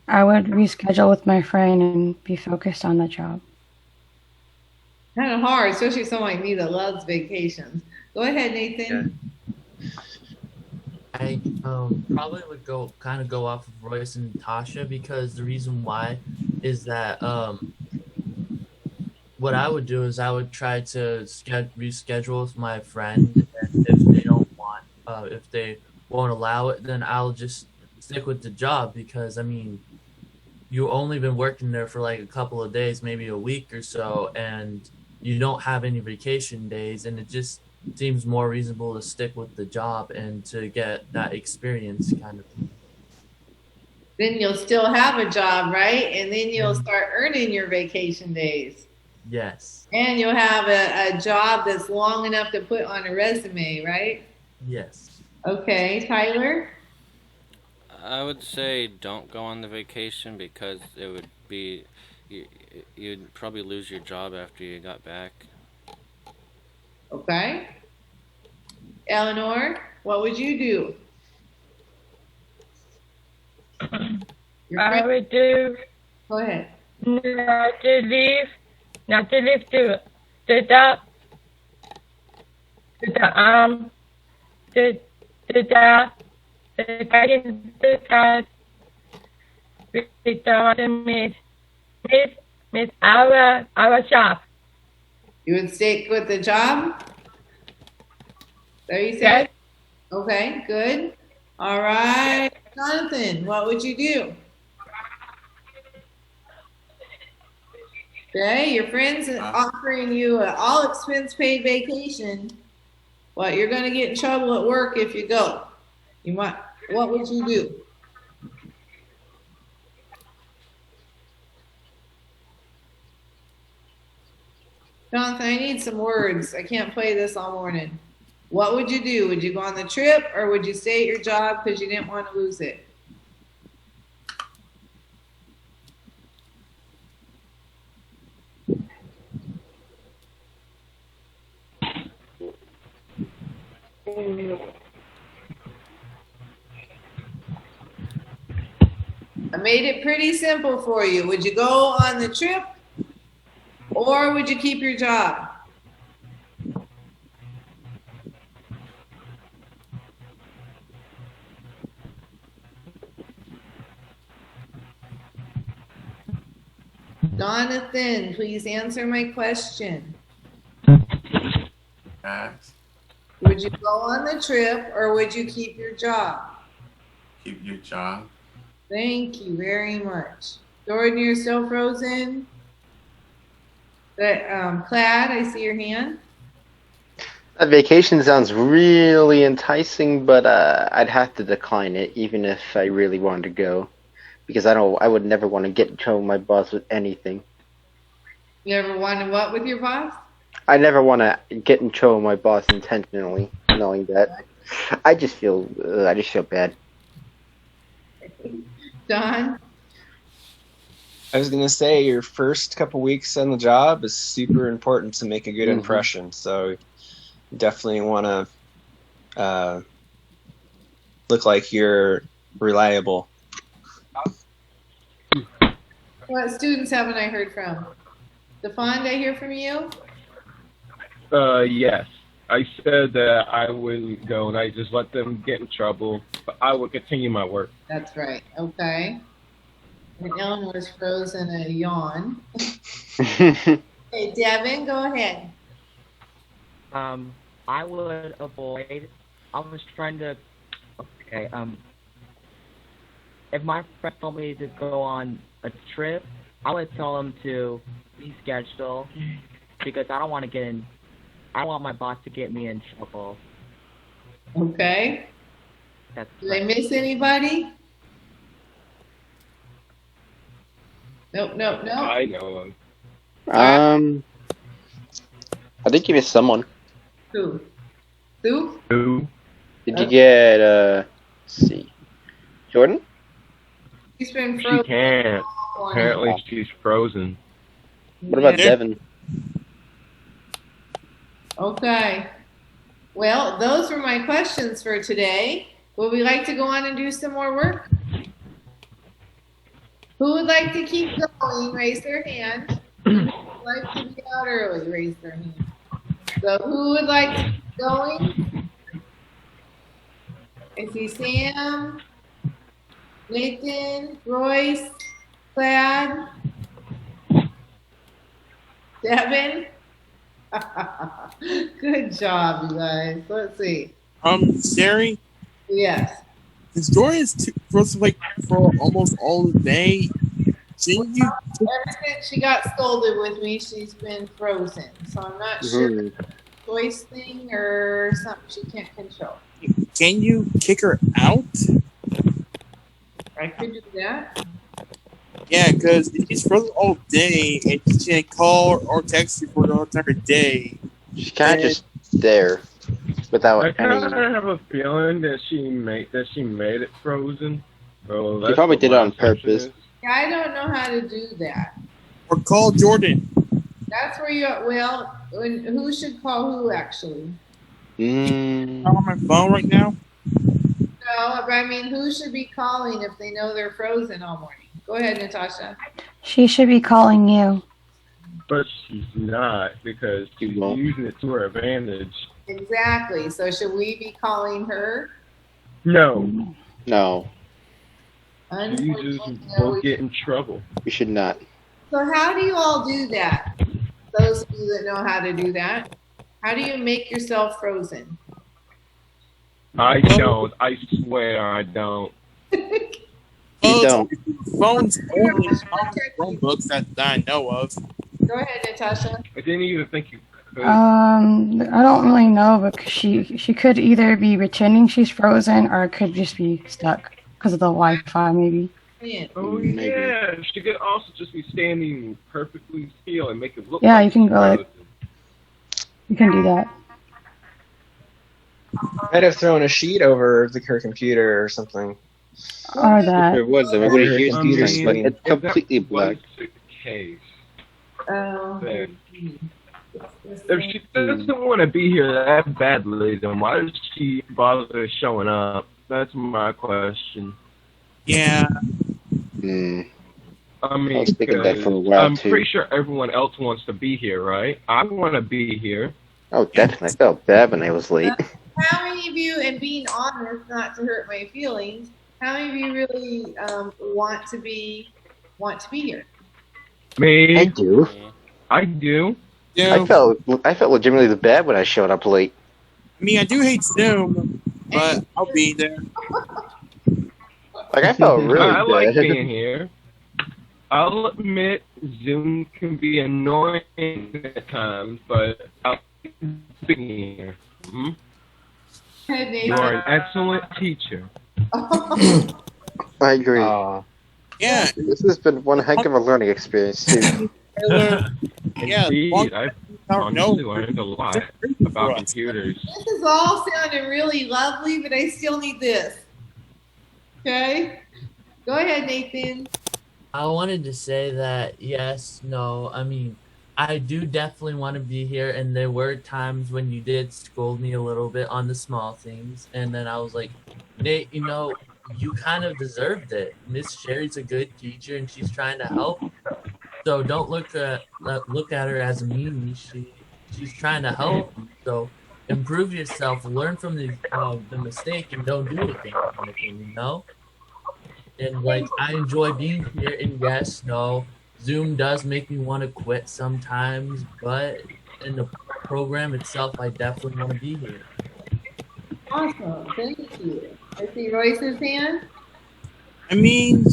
I would reschedule with my friend and be focused on the job. Kind of hard, especially someone like me that loves vacations. Go ahead, Nathan. I probably would go off of Royce and Natasha, because the reason why is that what I would do is I would try to reschedule with my friend, and if they don't want, if they won't allow it, then I'll just stick with the job, because I mean, you only been working there for like a couple of days, maybe a week or so, and you don't have any vacation days, and it just seems more reasonable to stick with the job and to get that experience kind of thing. Then you'll still have a job, right? And then you'll start earning your vacation days. Yes. And you'll have a job that's long enough to put on a resume, right? Yes. Okay, Tyler? I would say don't go on the vacation, because it would be, you'd probably lose your job after you got back. Okay. Eleanor, what would you do? I would do. Go ahead. Not to leave to the job. To the guidance the class with miss our shop. You would stick with the job? There you said? Yes. Okay, good. All right. Jonathan, what would you do? Okay, your friends are offering you an all expense paid vacation. Well, you're going to get in trouble at work if you go. What would you do? Jonathan, I need some words. I can't play this all morning. What would you do? Would you go on the trip, or would you stay at your job because you didn't want to lose it? I made it pretty simple for you. Would you go on the trip, or would you keep your job? Jonathan, please answer my question. Would you go on the trip, or would you keep your job? Keep your job. Thank you very much. Jordan, you're still frozen? Plaid, I see your hand. That vacation sounds really enticing, but I'd have to decline it, even if I really wanted to go, because I would never want to get in trouble with my boss with anything. You ever want to what with your boss? I never want to get in trouble with my boss intentionally, knowing that. I just feel bad. Don? I was gonna say your first couple weeks on the job is super important to make a good impression. So you definitely want to look like you're reliable. What students haven't I heard from? Stefan, did I hear from you? Yes. I said that I wouldn't go and I just let them get in trouble, but I would continue my work. That's right. Okay. And Eleanor's frozen a yawn. Hey, Devin, go ahead. I would avoid. I was trying to. Okay. If my friend told me to go on a trip, I would tell them to reschedule because I don't want to get in. I want my boss to get me in trouble. Okay. That's Did I miss anybody? Nope. I know him. I think you missed someone. Who? Who? Who? Did you get, let's see, Jordan? She's been She frozen. can't. Apparently she's frozen. What about Devin? Okay. Well, those were my questions for today. Would we like to go on and do some more work? Who would like to keep going? Raise their hand. Who would like to be out early? Raise their hand. So who would like to keep going? I see Sam, Nathan, Royce, Glad, Devin. Good job, you guys. Let's see. Sherry? Yes. This Jordan is frozen like for almost all the day. Shouldn't you? Ever since she got scolded with me, she's been frozen. So I'm not sure if it's a choice thing or something she can't control. Can you kick her out? I could do that. Yeah, because if she's frozen all day and she can't call or text you for the entire day, she's kind of just there without I kind any. of have a feeling that she made it frozen. So She probably did it on purpose. Yeah, I don't know how to do that. or call Jordan. That's where you. Well, who should call who actually? I'm on my phone right now. No, but I mean, who should be calling if they know they're frozen all morning? Go ahead, Natasha. She should be calling you. But she's not because she's using it to her advantage. Exactly. So should we be calling her? No. No. Users will get in trouble. We should not. So how do you all do that? Those of you that know how to do that, how do you make yourself frozen? I don't. I swear I don't. You don't. Phones only Chromebooks that I know of. Go ahead, Natasha. I didn't even think you could. I don't really know, but she could either be pretending she's frozen or it could just be stuck because of the Wi-Fi, maybe. Oh yeah, she could also just be standing perfectly still and make it look. Yeah, like you can she's go like, you can do that. Might have thrown a sheet over her computer or something. Or that. There was. I mean, what Her here's computer these things, but it's completely That black. was the case. Um, If she doesn't want to be here that badly, then why does she bother showing up? That's my question. Yeah. I mean, was thinking that for a while, I'm too. pretty sure everyone else wants to be here, right? I want to be here. Oh, definitely. I felt bad when I was late. how many of you, and being honest, not to hurt my feelings, how many of you really want to be here? Me? I do. I do. Yeah. I felt legitimately bad when I showed up late. I mean, I do hate Zoom, but I'll be there. Like, I felt really I like bad. being here. I'll admit Zoom can be annoying at times, but I'll be here. Hmm? You are an excellent teacher. I agree. Yeah. This has been one heck of a learning experience, too. Yeah. Indeed, I've honestly learned a lot about computers. This is all sounding really lovely, but I still need this. Okay? Go ahead, Nathan. I wanted to say that yes, no. I mean, I do definitely want to be here, and there were times when you did scold me a little bit on the small things, and then I was like, Nate, you know, you kind of deserved it. Miss Sherry's a good teacher, and she's trying to help. So don't look at her as a meanie. She's trying to help. So improve yourself, learn from the mistake, and don't do it again. You know. And like I enjoy being here. And yes, no, Zoom does make me want to quit sometimes, but in the program itself, I definitely want to be here. Awesome. Thank you. I see Royce's hand. I mean,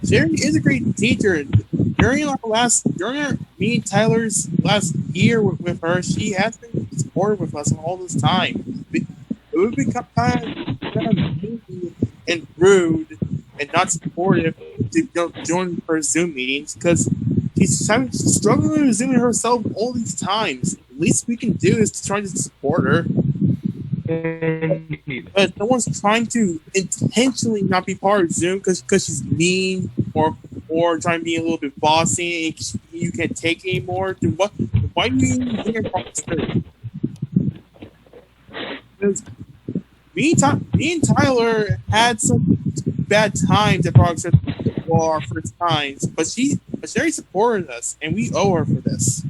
Sherry is a great teacher. During me and Tyler's last year with her, she has been supportive with us all this time. It would become kind of mean and rude and not supportive to join her Zoom meetings because she's struggling with Zoom herself all these times. The least we can do is to try to support her. But no one's trying to intentionally not be part of Zoom because she's mean or trying to be a little bit bossy and you can't take it anymore. Then why do you even hear about this? Because me and Tyler had some bad times at Frog Trip for our first times, but Sherry supported us, and we owe her for this.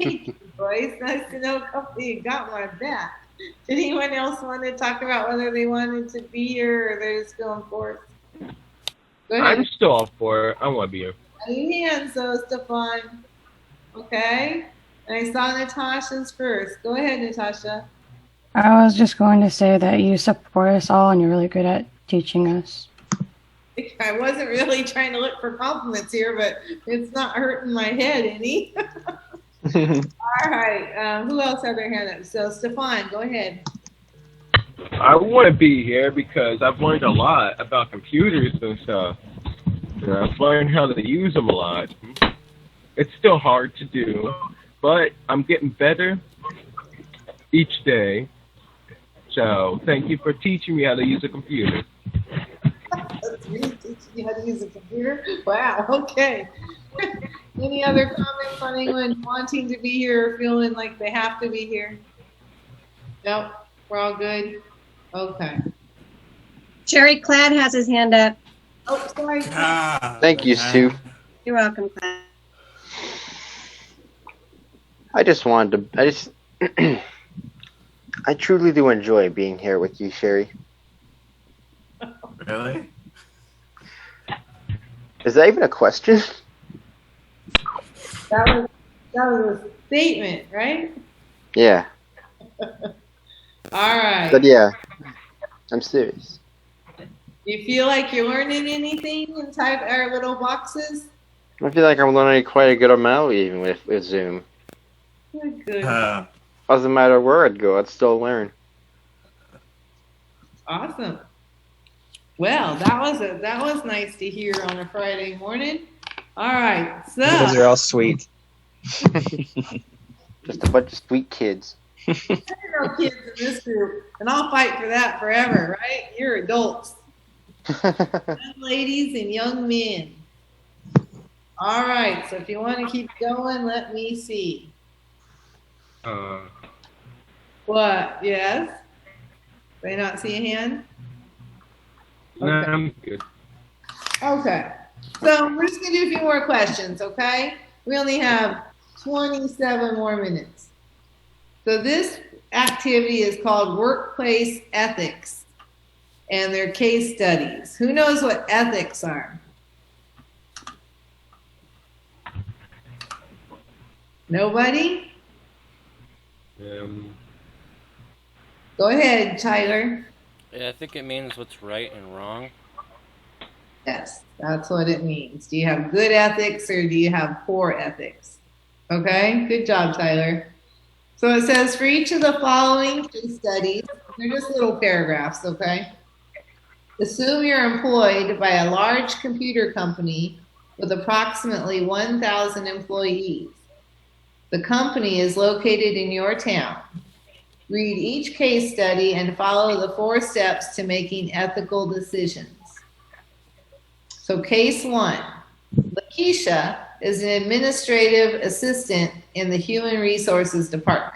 Thank you, boys. Nice to know a couple of you got my back. Did anyone else want to talk about whether they wanted to be here or they're just going for it? Go ahead. I'm still up for it. I want to be here. Any hands, though, Stefan. Okay. And I saw Natasha's first. Go ahead, Natasha. I was just going to say that you support us all and you're really good at teaching us. I wasn't really trying to look for compliments here, but it's not hurting my head any. All right. Who else had their hand up? So, Stefan, go ahead. I want to be here because I've learned a lot about computers and stuff. And I've learned how to use them a lot. It's still hard to do, but I'm getting better each day. So thank you for teaching me how to use a computer. That's me teaching you how to use a computer? Wow, okay. Any other comments on anyone wanting to be here or feeling like they have to be here? Nope, we're all good? Okay. Jerry Cladd has his hand up. Oh, sorry. Thank you, Sue. You're welcome, Cladd. I truly do enjoy being here with you, Sherry. Really? Is that even a question? That was a statement, right? Yeah. All right. But yeah, I'm serious. You feel like you're learning anything inside our little boxes? I feel like I'm learning quite a good amount even with Zoom. Good. Doesn't matter where I'd go, I'd still learn. Awesome. Well, that was nice to hear on a Friday morning. All right, so Those are all sweet. Just a bunch of sweet kids. there are no kids in this group, and I'll fight for that forever, right? You're adults, young ladies and young men. All right, so if you want to keep going, let me see. What? Yes? Do I not see a hand? Okay. Nah, I'm good. Okay. So we're just going to do a few more questions, okay? We only have 27 more minutes. So this activity is called workplace ethics, and they're case studies. Who knows what ethics are? Nobody? Go ahead, Tyler. Yeah, I think it means what's right and wrong. Yes, that's what it means. Do you have good ethics or do you have poor ethics? Okay, good job, Tyler. So it says for each of the following case studies, they're just little paragraphs, okay? Assume you're employed by a large computer company with approximately 1,000 employees. The company is located in your town. Read each case study and follow the 4 steps to making ethical decisions. So case 1, Lakeisha is an administrative assistant in the Human Resources Department.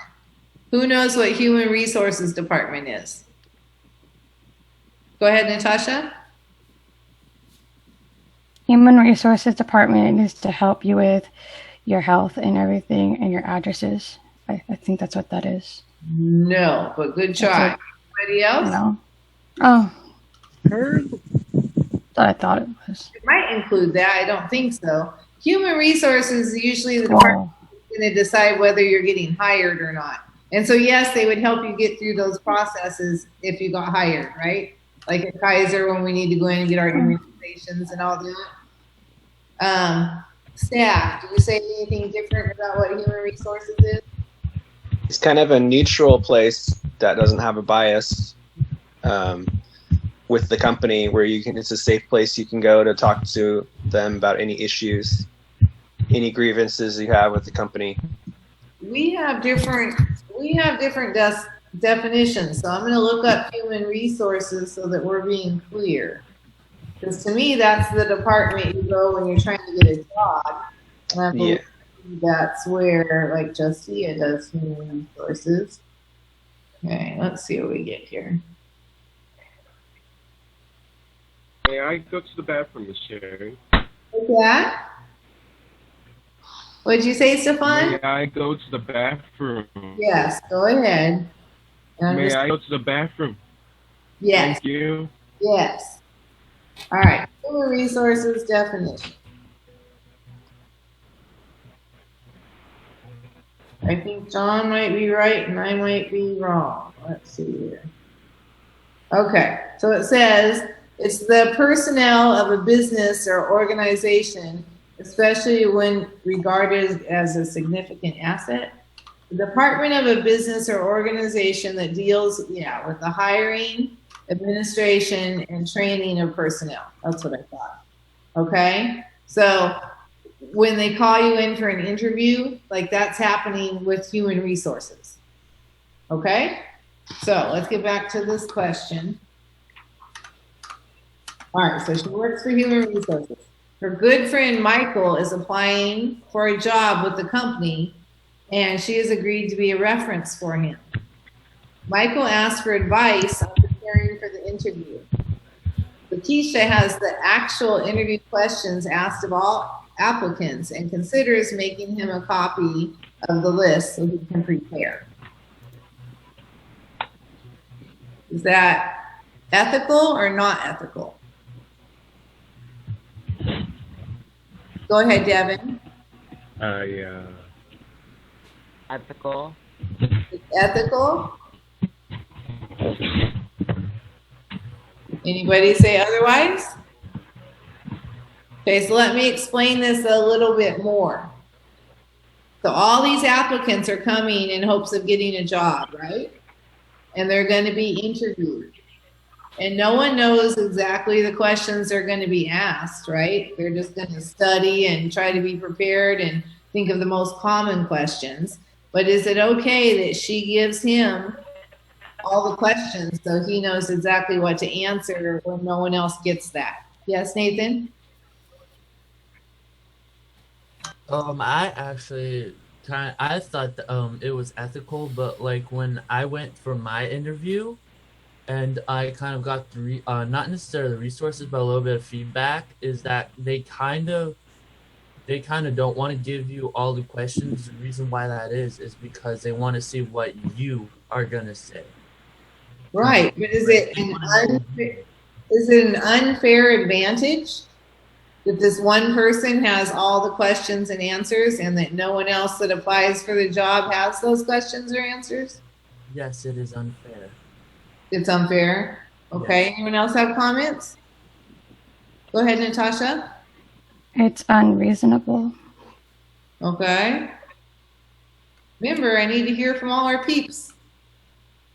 Who knows what Human Resources Department is? Go ahead, Natasha. Human Resources Department is to help you with your health and everything and your addresses. I think that's what that is. No, but good try. Anybody else? No. Oh. I thought it was. It might include that. I don't think so. Human Resources is usually the department that's going to decide whether you're getting hired or not. And so, yes, they would help you get through those processes if you got hired, right? Like at Kaiser when we need to go in and get our immunizations and all that. Staff, do you say anything different about what Human Resources is? it's kind of a neutral place that doesn't have a bias with the company, where it's a safe place you can go to talk to them about any issues, any grievances you have with the company. We have different definitions. So I'm going to look up human resources so that we're being clear. Because to me, that's the department you go when you're trying to get a job. And I believe that's where, like, Justia does human resources. Okay, let's see what we get here. May I go to the bathroom, Miss Sherry? What's that? What'd you say, Stefan? May I go to the bathroom? Yes, go ahead. May I go to the bathroom? Yes. Thank you. Yes. All right. Human resources definition. I think John might be right and I might be wrong. Let's see here. Okay. So it says it's the personnel of a business or organization, especially when regarded as a significant asset. The department of a business or organization that deals, with the hiring, administration, and training of personnel. That's what I thought. Okay? So when they call you in for an interview, like that's happening with human resources. Okay? So let's get back to this question. All right, so she works for human resources. Her good friend Michael is applying for a job with the company, and she has agreed to be a reference for him. Michael asked for advice on preparing for the interview. Lakeisha has the actual interview questions asked of all applicants and considers making him a copy of the list so he can prepare. Is that ethical or not ethical? Go ahead, Devin. Yeah. Ethical. It's ethical. Anybody say otherwise? Okay, so let me explain this a little bit more. So all these applicants are coming in hopes of getting a job, right? And they're going to be interviewed. And no one knows exactly the questions they're going to be asked, right? They're just going to study and try to be prepared and think of the most common questions. But is it okay that she gives him all the questions so he knows exactly what to answer when no one else gets that? Yes, Nathan? I actually I thought that, it was ethical, but like when I went for my interview, and I kind of got the not necessarily the resources, but a little bit of feedback, is that they kind of don't want to give you all the questions. The reason why that is because they want to see what you are gonna say. Right, but is it an unfair advantage that this one person has all the questions and answers and that no one else that applies for the job has those questions or answers? Yes, it is unfair. It's unfair. Okay. Yes. Anyone else have comments? Go ahead, Natasha. It's unreasonable. Okay. Remember, I need to hear from all our peeps.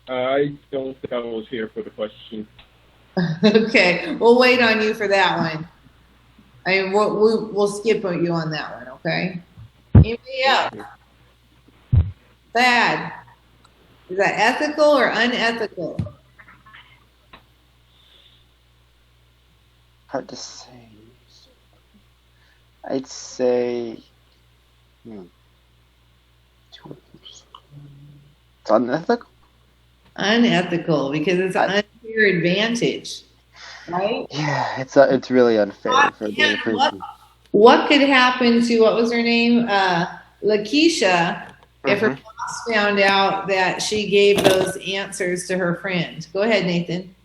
I don't think I was here for the question. Okay. We'll wait on you for that one. I mean, we'll skip you on that one, okay? Anybody else? Thad. Is that ethical or unethical? Hard to say. I'd say it's unethical. Unethical because it's an unfair advantage, right? Yeah, it's really unfair for the other person. What could happen to, what was her name? Lakeisha, if her boss found out that she gave those answers to her friend? Go ahead, Nathan.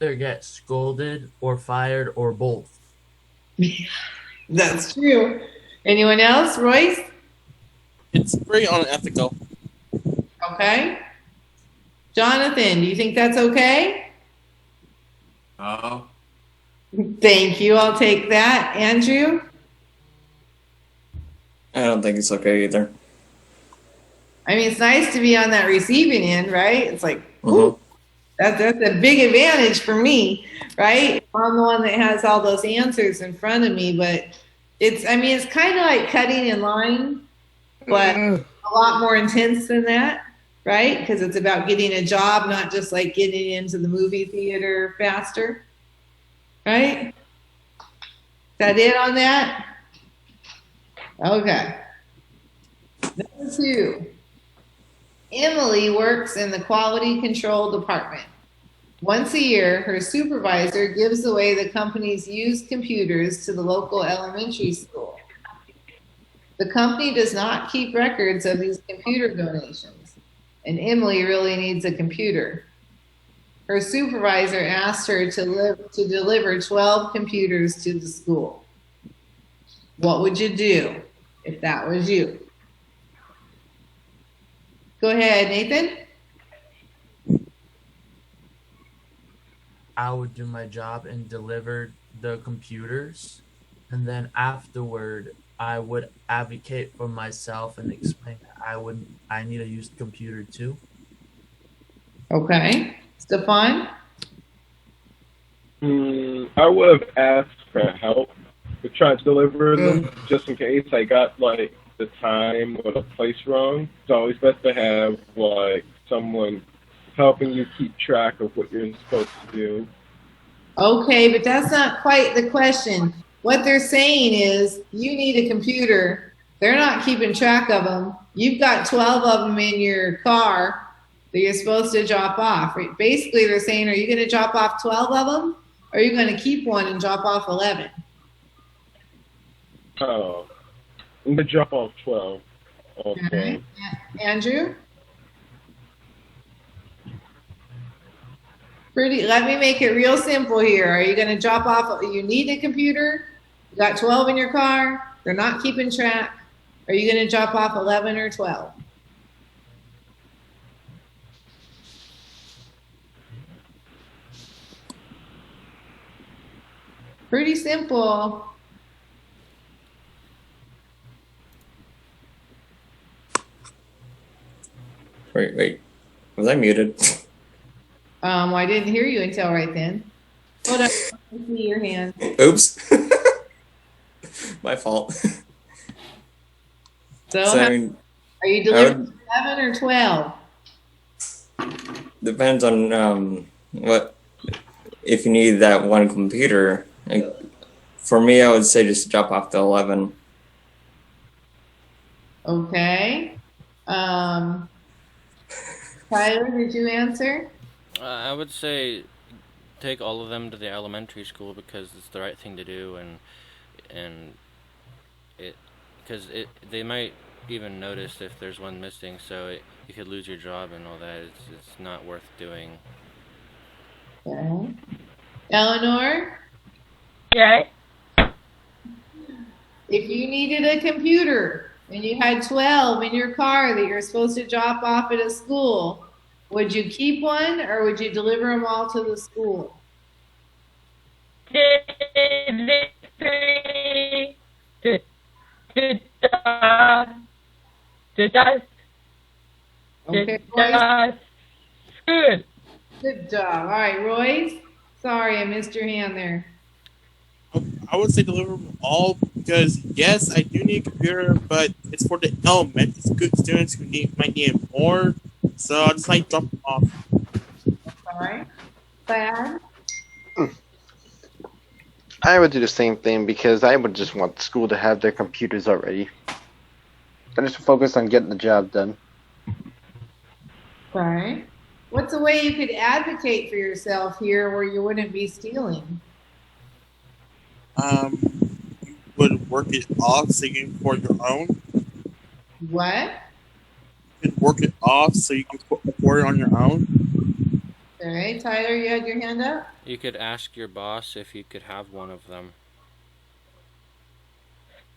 Either get scolded or fired or both. That's true. Anyone else? Royce? It's very unethical. Okay. Jonathan, do you think that's okay? Oh. Thank you. I'll take that. Andrew? I don't think it's okay either. I mean, it's nice to be on that receiving end, right? It's like, Mhm. that's a big advantage for me, right? I'm the one that has all those answers in front of me, but it's kind of like cutting in line, but a lot more intense than that, right? Because it's about getting a job, not just like getting into the movie theater faster, right? Is that it on that? Okay. Number 2. Emily works in the quality control department. Once a year, her supervisor gives away the company's used computers to the local elementary school. The company does not keep records of these computer donations, and Emily really needs a computer. Her supervisor asked her to deliver 12 computers to the school. What would you do if that was you? Go ahead, Nathan. I would do my job and deliver the computers, and then afterward I would advocate for myself and explain that I need a used computer too. Okay. Stefan? I would have asked for help to try to deliver them, just in case I got like the time or the place wrong. It's always best to have like someone helping you keep track of what you're supposed to do. Okay, but that's not quite the question. What they're saying is you need a computer. They're not keeping track of them. You've got 12 of them in your car that you're supposed to drop off. Basically, they're saying, are you going to drop off 12 of them? Or are you going to keep one and drop off 11? Oh, I'm going to drop off 12. Okay. Andrew? Let me make it real simple here. Are you going to drop off, you need a computer? You got 12 in your car? They're not keeping track. Are you going to drop off 11 or 12? Pretty simple. Wait. Was I muted? I didn't hear you until right then. Hold on, let me see your hand. Oops. My fault. So, I mean, are you delivering 11 or 12? Depends on what, if you need that one computer. Like, for me, I would say just drop off the 11. Okay. Tyler, did you answer? I would say take all of them to the elementary school because it's the right thing to do, and they might even notice if there's one missing, so you could lose your job and all that. It's not worth doing. Okay. Eleanor? Okay. If you needed a computer and you had 12 in your car that you're supposed to drop off at a school, would you keep one or would you deliver them all to the school? Okay, Royce. Good. Good job. All right, Royce. Sorry, I missed your hand there. I would say deliver them all because yes, I do need a computer, but it's for the elementary school students who might need it more. So I'll just like drop them off. All right. Bad. I would do the same thing because I would just want the school to have their computers already. I just focus on getting the job done. All right. What's a way you could advocate for yourself here where you wouldn't be stealing? You would work it off so you can afford your own. What? You could work it off so you can afford it on your own. All right, Tyler, you had your hand up? You could ask your boss if you could have one of them.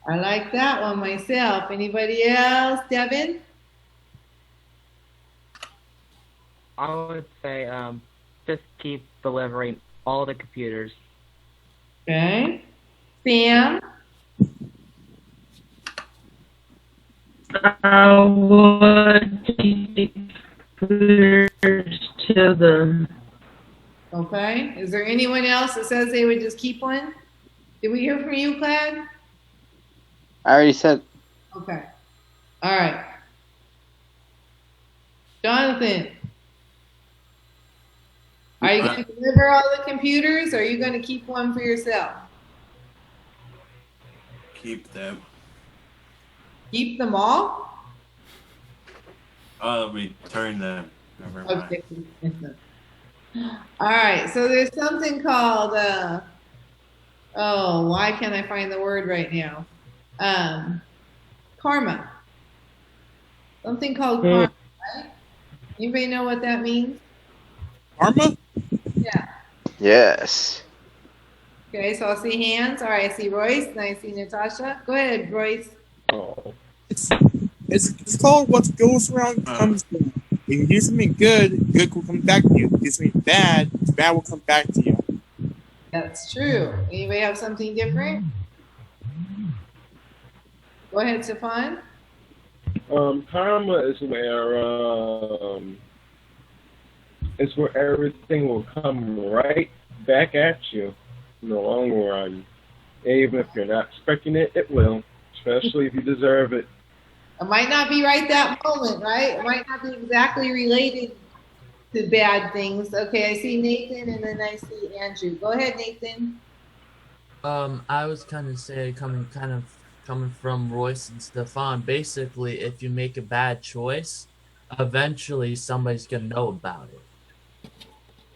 I like that one myself. Anybody else? Devin? I would say just keep delivering all the computers. Okay. Sam? I would clears to them. Okay. Is there anyone else that says they would just keep one? Did we hear from you, Clad? I already said. Okay. All right. Jonathan, are you going to deliver all the computers, or are you going to keep one for yourself? Keep them. Keep them all? I'll return them. Never mind. Okay. All right. So there's something called, oh, why can't I find the word right now? Karma. Something called karma, right? Anybody know what that means? Karma? Yeah. Yes. Okay, so I see hands. All right, I see Royce, and I see Natasha. Go ahead, Royce. It's called what goes around comes around. If you do something good, good will come back to you. If you do something bad, bad will come back to you. That's true. Anybody have something different? Go ahead, Stefan. Karma is where everything will come right back at you in the long run. Even if you're not expecting it, it will, especially if you deserve it. It might not be right that moment, right? It might not be exactly related to bad things. Okay, I see Nathan, and then I see Andrew. Go ahead, Nathan. I was kind of say coming from Royce and Stefan. Basically, if you make a bad choice, eventually somebody's gonna know about it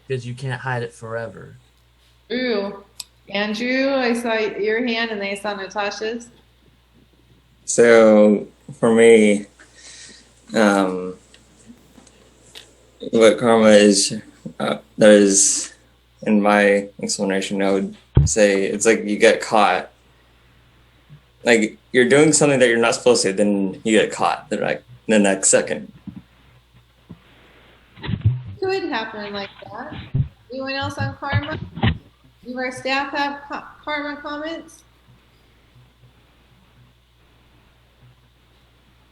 because you can't hide it forever. True. Andrew, I saw your hand, and then I saw Natasha's. So for me, what karma is, there's, in my explanation, I would say it's like you get caught. Like you're doing something that you're not supposed to, then you get caught the next second. Could happen like that. Anyone else on karma? Do our staff have karma comments?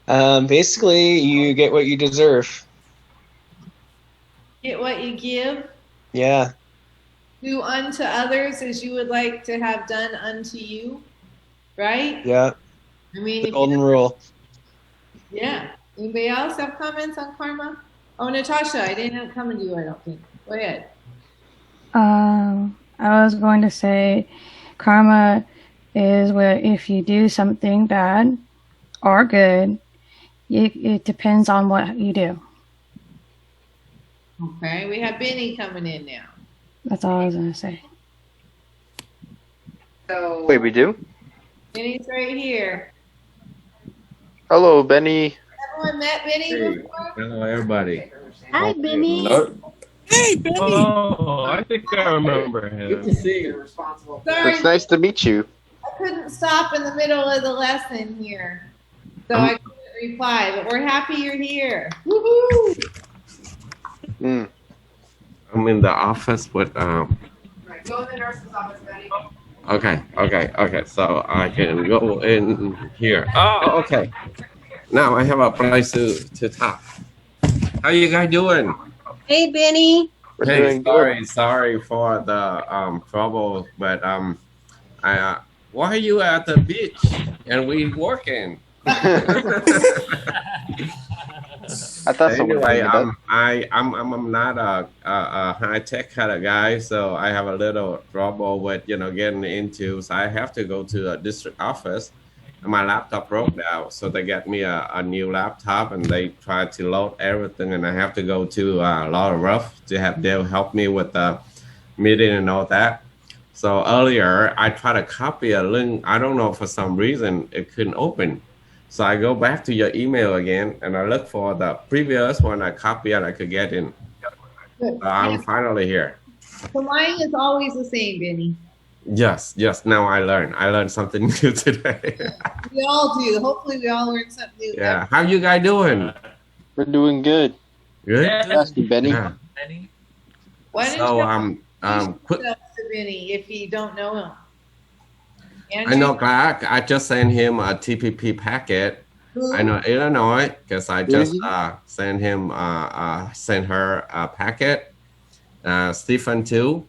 Basically, you get what you deserve. Get what you give. Yeah. Do unto others as you would like to have done unto you. Right? Yeah. I mean, The golden rule. Yeah. Anybody else have comments on karma? Oh, Natasha, I didn't have coming to you, I don't think. Go ahead. I was going to say karma is where if you do something bad or good, it depends on what you do. Okay, we have Benny coming in now. That's all I was going to say. So Wait, we do? Benny's right here. Hello, Benny. Everyone met Benny before? Hello, everybody. Hi, Benny. Hey, Benny. Oh, I think I remember him. Good to see you. Sorry, It's nice to meet you. I couldn't stop in the middle of the lesson here, so I couldn't reply. But we're happy you're here. Woohoo! Mm. I'm in the office, but Right, go in the nurse's office, Betty. okay. So I can go in here. Oh, okay. Now I have a place to talk. How you guys doing? Hey, Benny. We're Hey, doing good. sorry for the trouble, but why are you at the beach and we working? I thought someone Anyway, told me I'm not a high tech kind of guy, so I have a little trouble with getting into. So I have to go to a district office, and my laptop broke down. So they get me a new laptop, and they try to load everything, and I have to go to Laura Ruff to have them help me with the meeting and all that. So earlier I tried to copy a link. I don't know, for some reason it couldn't open. So I go back to your email again, and I look for the previous one I copied and I could get in. So I'm finally here. The line is always the same, Benny. Yes. Now I learned something new today. We all do. Hopefully, we all learn something new. Yeah. How you guys doing? We're doing good. Good. Asking Benny. Yeah. Why don't So you quick. yourself to Benny if you don't know him? I know, Clark. I just sent him a TPP packet, I know Illinois because I just sent her a packet. Stephen too.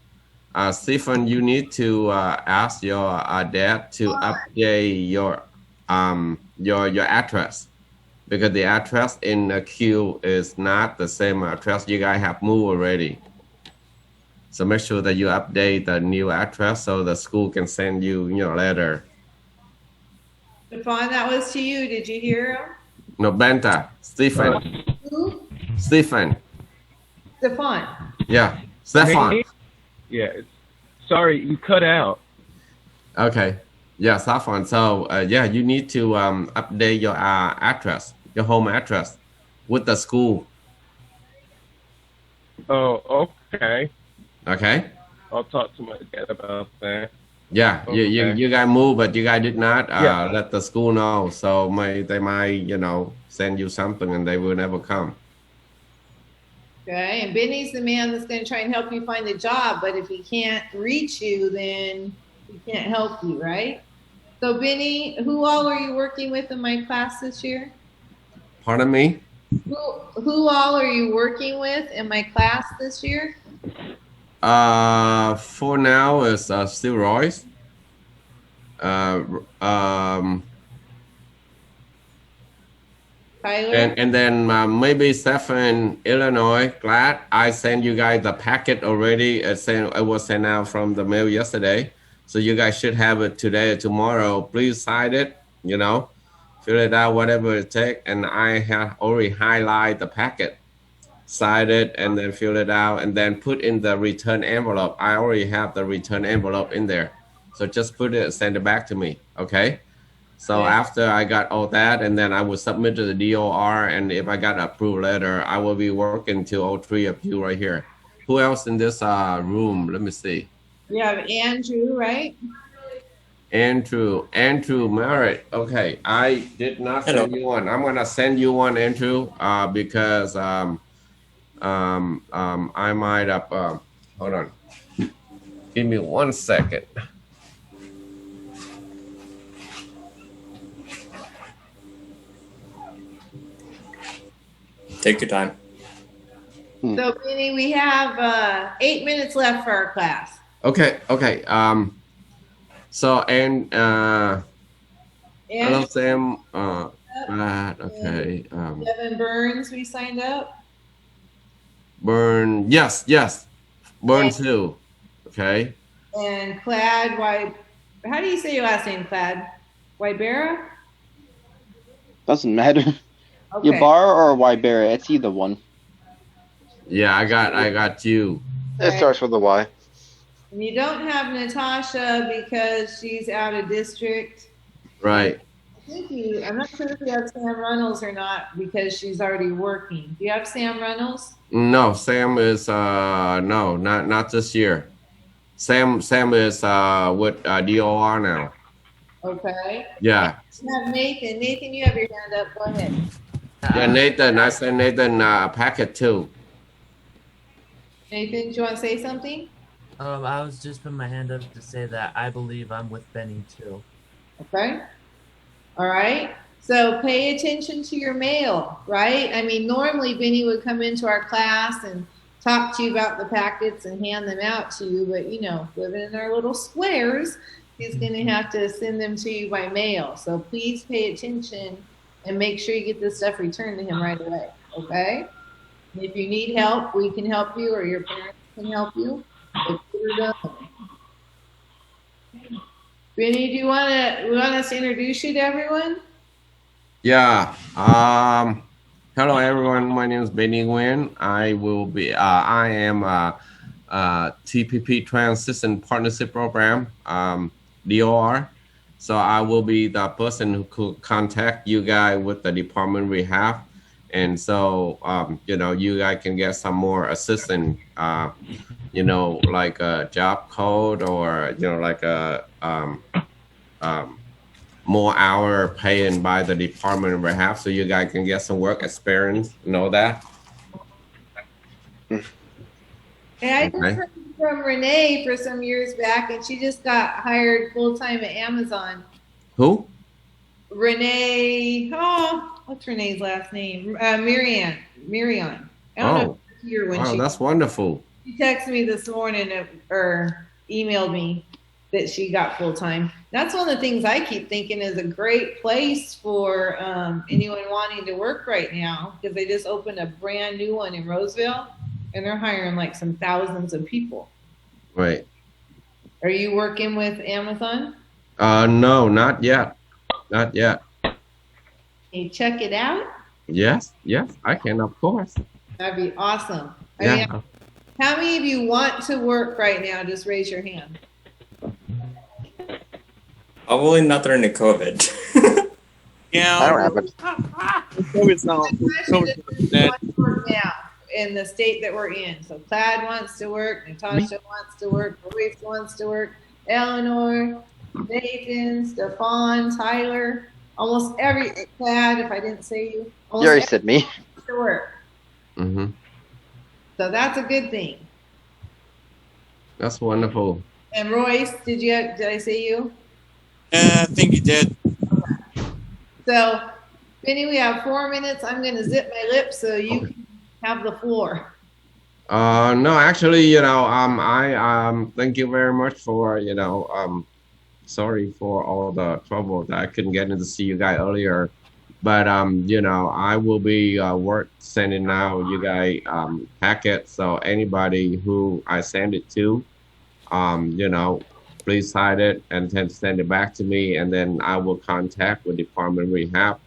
Stephen, you need to ask your dad to update your address because the address in the queue is not the same address you guys have moved already. So make sure that you update the new address so the school can send you your letter. Stefan, that was to you. Did you hear him? No, Benta. Stephen. Who? Stephen. Stefan. Yeah. Stefan. Yeah. Sorry, you cut out. Okay. Yeah, Stefan. So, yeah, you need to update your address, your home address with the school. Oh, okay. Okay. I'll talk to my dad about that. Yeah, Okay. you guys move, but you guys did not Yeah. let the school know. So they might, send you something and they will never come. Okay, and Benny's the man that's going to try and help you find a job, but if he can't reach you, then he can't help you, right? So Benny, who all are you working with in my class this year? Pardon me? Who all are you working with in my class this year? For now is still Royce. Tyler? And then maybe Stephen, Illinois. Glad I sent you guys the packet already. It was sent out from the mail yesterday, so you guys should have it today or tomorrow. Please sign it. Fill it out, whatever it takes. And I have already highlighted the packet, sign it, and then fill it out, and then put in the return envelope. I already have the return envelope in there, so just put it, send it back to me. Okay. So after I got all that, and then I will submit to the DOR, and if I got an approved letter, I will be working till all three of you right here. Who else in this room? Let me see. You have Andrew, right? Andrew Merritt. Okay, I did not send you one. I'm gonna send you one, Andrew, because I might have. Hold on. Give me 1 second. Take your time. So, Benny, we have 8 minutes left for our class. Okay. So, hello, Sam. Okay. Devin Burns, we signed up. Burn. Yes. Burn too. Okay. And Clad, how do you say your last name, Clad? Wybera? Doesn't matter. Okay. Ybarra or Wybera, it's either one. Yeah, I got you. It starts with a Y. And you don't have Natasha because she's out of district. Right. I'm not sure if you have Sam Reynolds or not because she's already working. Do you have Sam Reynolds? No, Sam is no, not this year. Sam is with DOR now. Okay. Yeah. You have Nathan. Nathan, you have your hand up. Go ahead. Yeah, Nathan. I sent Nathan a packet too. Nathan, do you want to say something? I was just putting my hand up to say that I believe I'm with Benny too. Okay. All right. So pay attention to your mail, right? I mean, normally Benny would come into our class and talk to you about the packets and hand them out to you, but living in our little squares, he's going to have to send them to you by mail. So please pay attention and make sure you get this stuff returned to him right away. Okay. And if you need help, we can help you, or your parents can help you. Benny, do you want us to introduce you to everyone? Yeah. Hello everyone. My name is Benny Nguyen. I am TPP Transition Partnership Program, DOR. So I will be the person who could contact you guys with the department we have. And so, you guys can get some more assistance, like a job code or, like a more hour paying by the department we have, so you guys can get some work experience. Know that? Hey, I just heard from Renee for some years back, and she just got hired full-time at Amazon. Who? Renee, what's Renee's last name? Marianne. I don't know Oh, if she's here when wow, that's wonderful. she texted me this morning or emailed me that she got full time. That's one of the things I keep thinking is a great place for anyone wanting to work right now, because they just opened a brand new one in Roseville and they're hiring like some thousands of people. Right. Are you working with Amazon? No, not yet. Not yet. Can you check it out? Yes, I can, of course. That'd be awesome. I Yeah. mean, how many of you want to work right now? Just raise your hand. Probably not during the COVID. Yeah. I don't have it. COVID's not. COVID's dead. Want to work now in the state that we're in. So Plaid wants to work, Natasha wants to work, Royce wants to work, Eleanor, Nathan, Stefan, Tyler, almost every Plaid, if I didn't say you. You already said me. Wants to work. Mm-hmm. So that's a good thing. That's wonderful. And Royce, did I say you? I think you did. So, Benny, we have 4 minutes. I'm going to zip my lips so you can have the floor. No, actually, thank you very much for, sorry for all the trouble that I couldn't get in to see you guys earlier. But, I will be sending now you guys packet. So anybody who I send it to, please sign it and then send it back to me. And then I will contact with Department Rehab.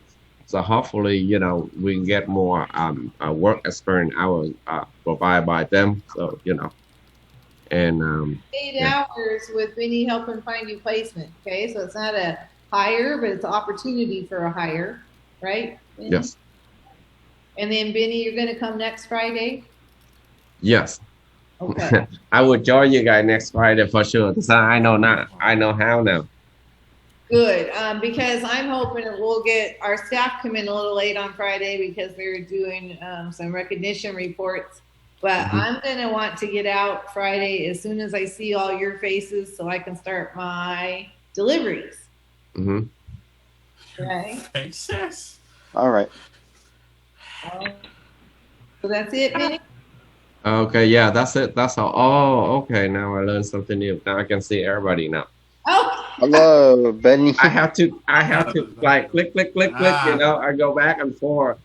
So hopefully, we can get more work experience hours provided by them. So, and 8 hours with Benny helping find you placement. Okay, so it's not a hire, but it's an opportunity for a hire, right? Benny? Yes. And then Benny, you're going to come next Friday. Yes. Okay. I will join you guys next Friday for sure. Because I know how now. Good, because I'm hoping that we'll get our staff come in a little late on Friday because they're doing some recognition reports. But I'm going to want to get out Friday as soon as I see all your faces so I can start my deliveries. Mm-hmm. Okay. Success. All right. So that's it, Benny? Okay, yeah, that's it. That's all. Oh, okay. Now I learned something new. Now I can see everybody now. Oh. Hello, Benny. I have to like click. I go back and forth.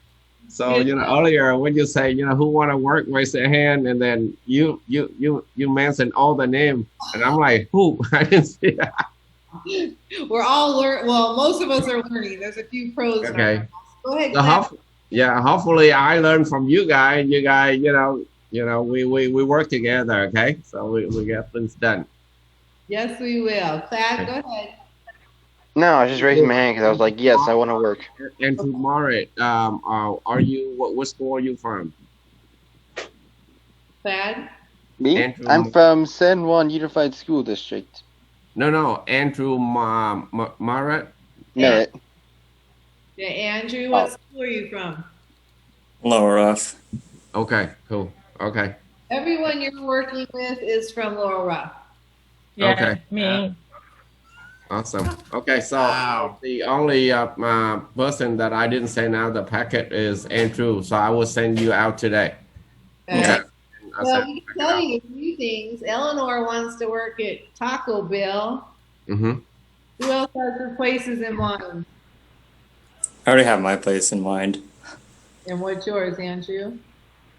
So earlier when you say who want to work, raise their hand, and then you mentioned all the name, and I'm like, who? I didn't see that. We're all well, most of us are learning. There's a few pros. Okay. Go ahead. So hopefully I learn from you guys. You guys, we work together. Okay, so we get things done. Yes, we will. Thad, go ahead. No, I was just raising my hand because I was like, yes, I want to work. And tomorrow, are you? What school are you from? Thad? Me? Andrew. I'm from San Juan Unified School District. No, Andrew Marrett. Merritt. Yeah, Andrew, what school are you from? Lower Ruff. Okay, cool. Okay. Everyone you're working with is from Laurel Rock. Yeah, Okay. me. Awesome. Okay, so the only person that I didn't send out the packet is Andrew, so I will send you out today. Okay. Well, we can tell you a few things. Eleanor wants to work at Taco Bell. Mm-hmm. Who else has their places in mind? I already have my place in mind. And what's yours, Andrew?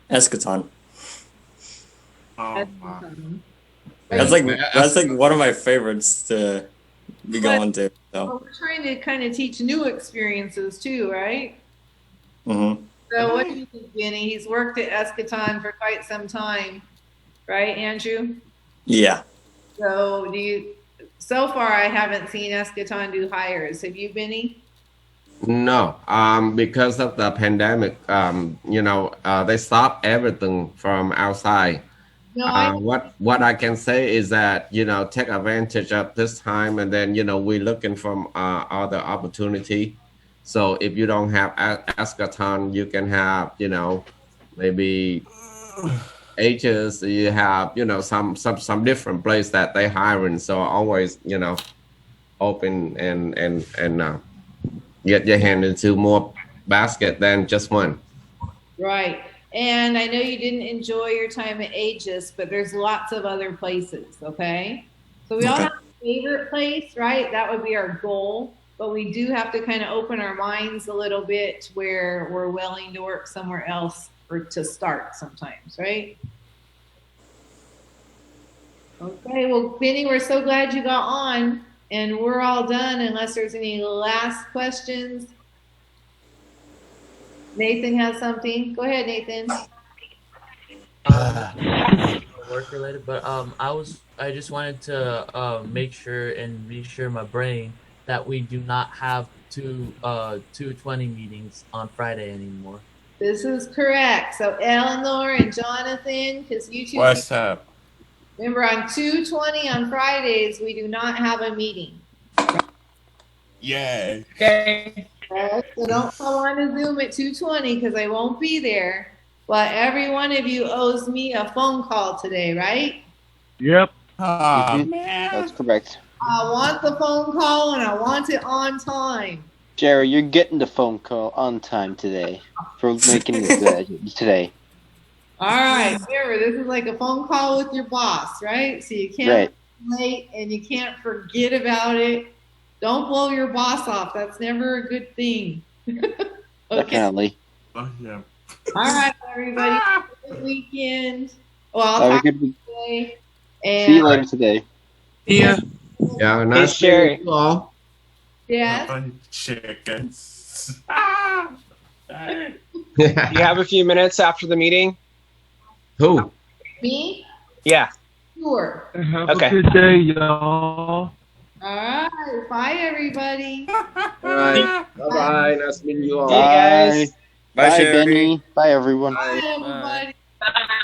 Eschaton. Oh, wow. That's like one of my favorites to be going to. So. Well, we're trying to kind of teach new experiences too, right? Mm-hmm. So what do you think, Benny? He's worked at Eschaton for quite some time, right, Andrew? Yeah. So so far I haven't seen Eschaton do hires. Have you, Benny? No, because of the pandemic, they stopped everything from outside. No, what I can say is that take advantage of this time, and then we're looking for other opportunity. So if you don't have Eschaton, you can have maybe H's. You have some different place that they hiring. So always open and get your hand into more basket than just one. Right. And I know you didn't enjoy your time at Aegis, but there's lots of other places, okay? So we all have a favorite place, right? That would be our goal. But we do have to kind of open our minds a little bit where we're willing to work somewhere else or to start sometimes, right? Okay, well, Benny, we're so glad you got on, and we're all done unless there's any last questions. Nathan has something. Go ahead, Nathan. Work related, but I just wanted to make sure and reassure my brain that we do not have two 220 meetings on Friday anymore. This is correct. So Eleanor and Jonathan, because you two. What's up? Remember, on 2:20 on Fridays, we do not have a meeting. Yay. Okay. So don't come on to Zoom at 2:20 because I won't be there. But every one of you owes me a phone call today, right? Yep. Oh, man. That's correct. I want the phone call and I want it on time. Jerry, you're getting the phone call on time today for making it today. All right. Remember, this is like a phone call with your boss, right? So you can't be late and you can't forget about it. Don't blow your boss off. That's never a good thing. Okay. Definitely. Oh, yeah. All right, everybody. Have a good weekend. Well, I'll Have a talk good today. See you later today. Yeah. Yeah, Hey, nice Sherry. meeting you all. Yes. Chickens. You have a few minutes after the meeting? Who? Me? Yeah. Sure. Have Okay. a good day, y'all. All right. Bye, everybody. All right. Bye-bye. Nice meeting you all. See you guys. Bye, Bye, Sherry. Benny. Bye, everyone. Bye, everybody. Bye.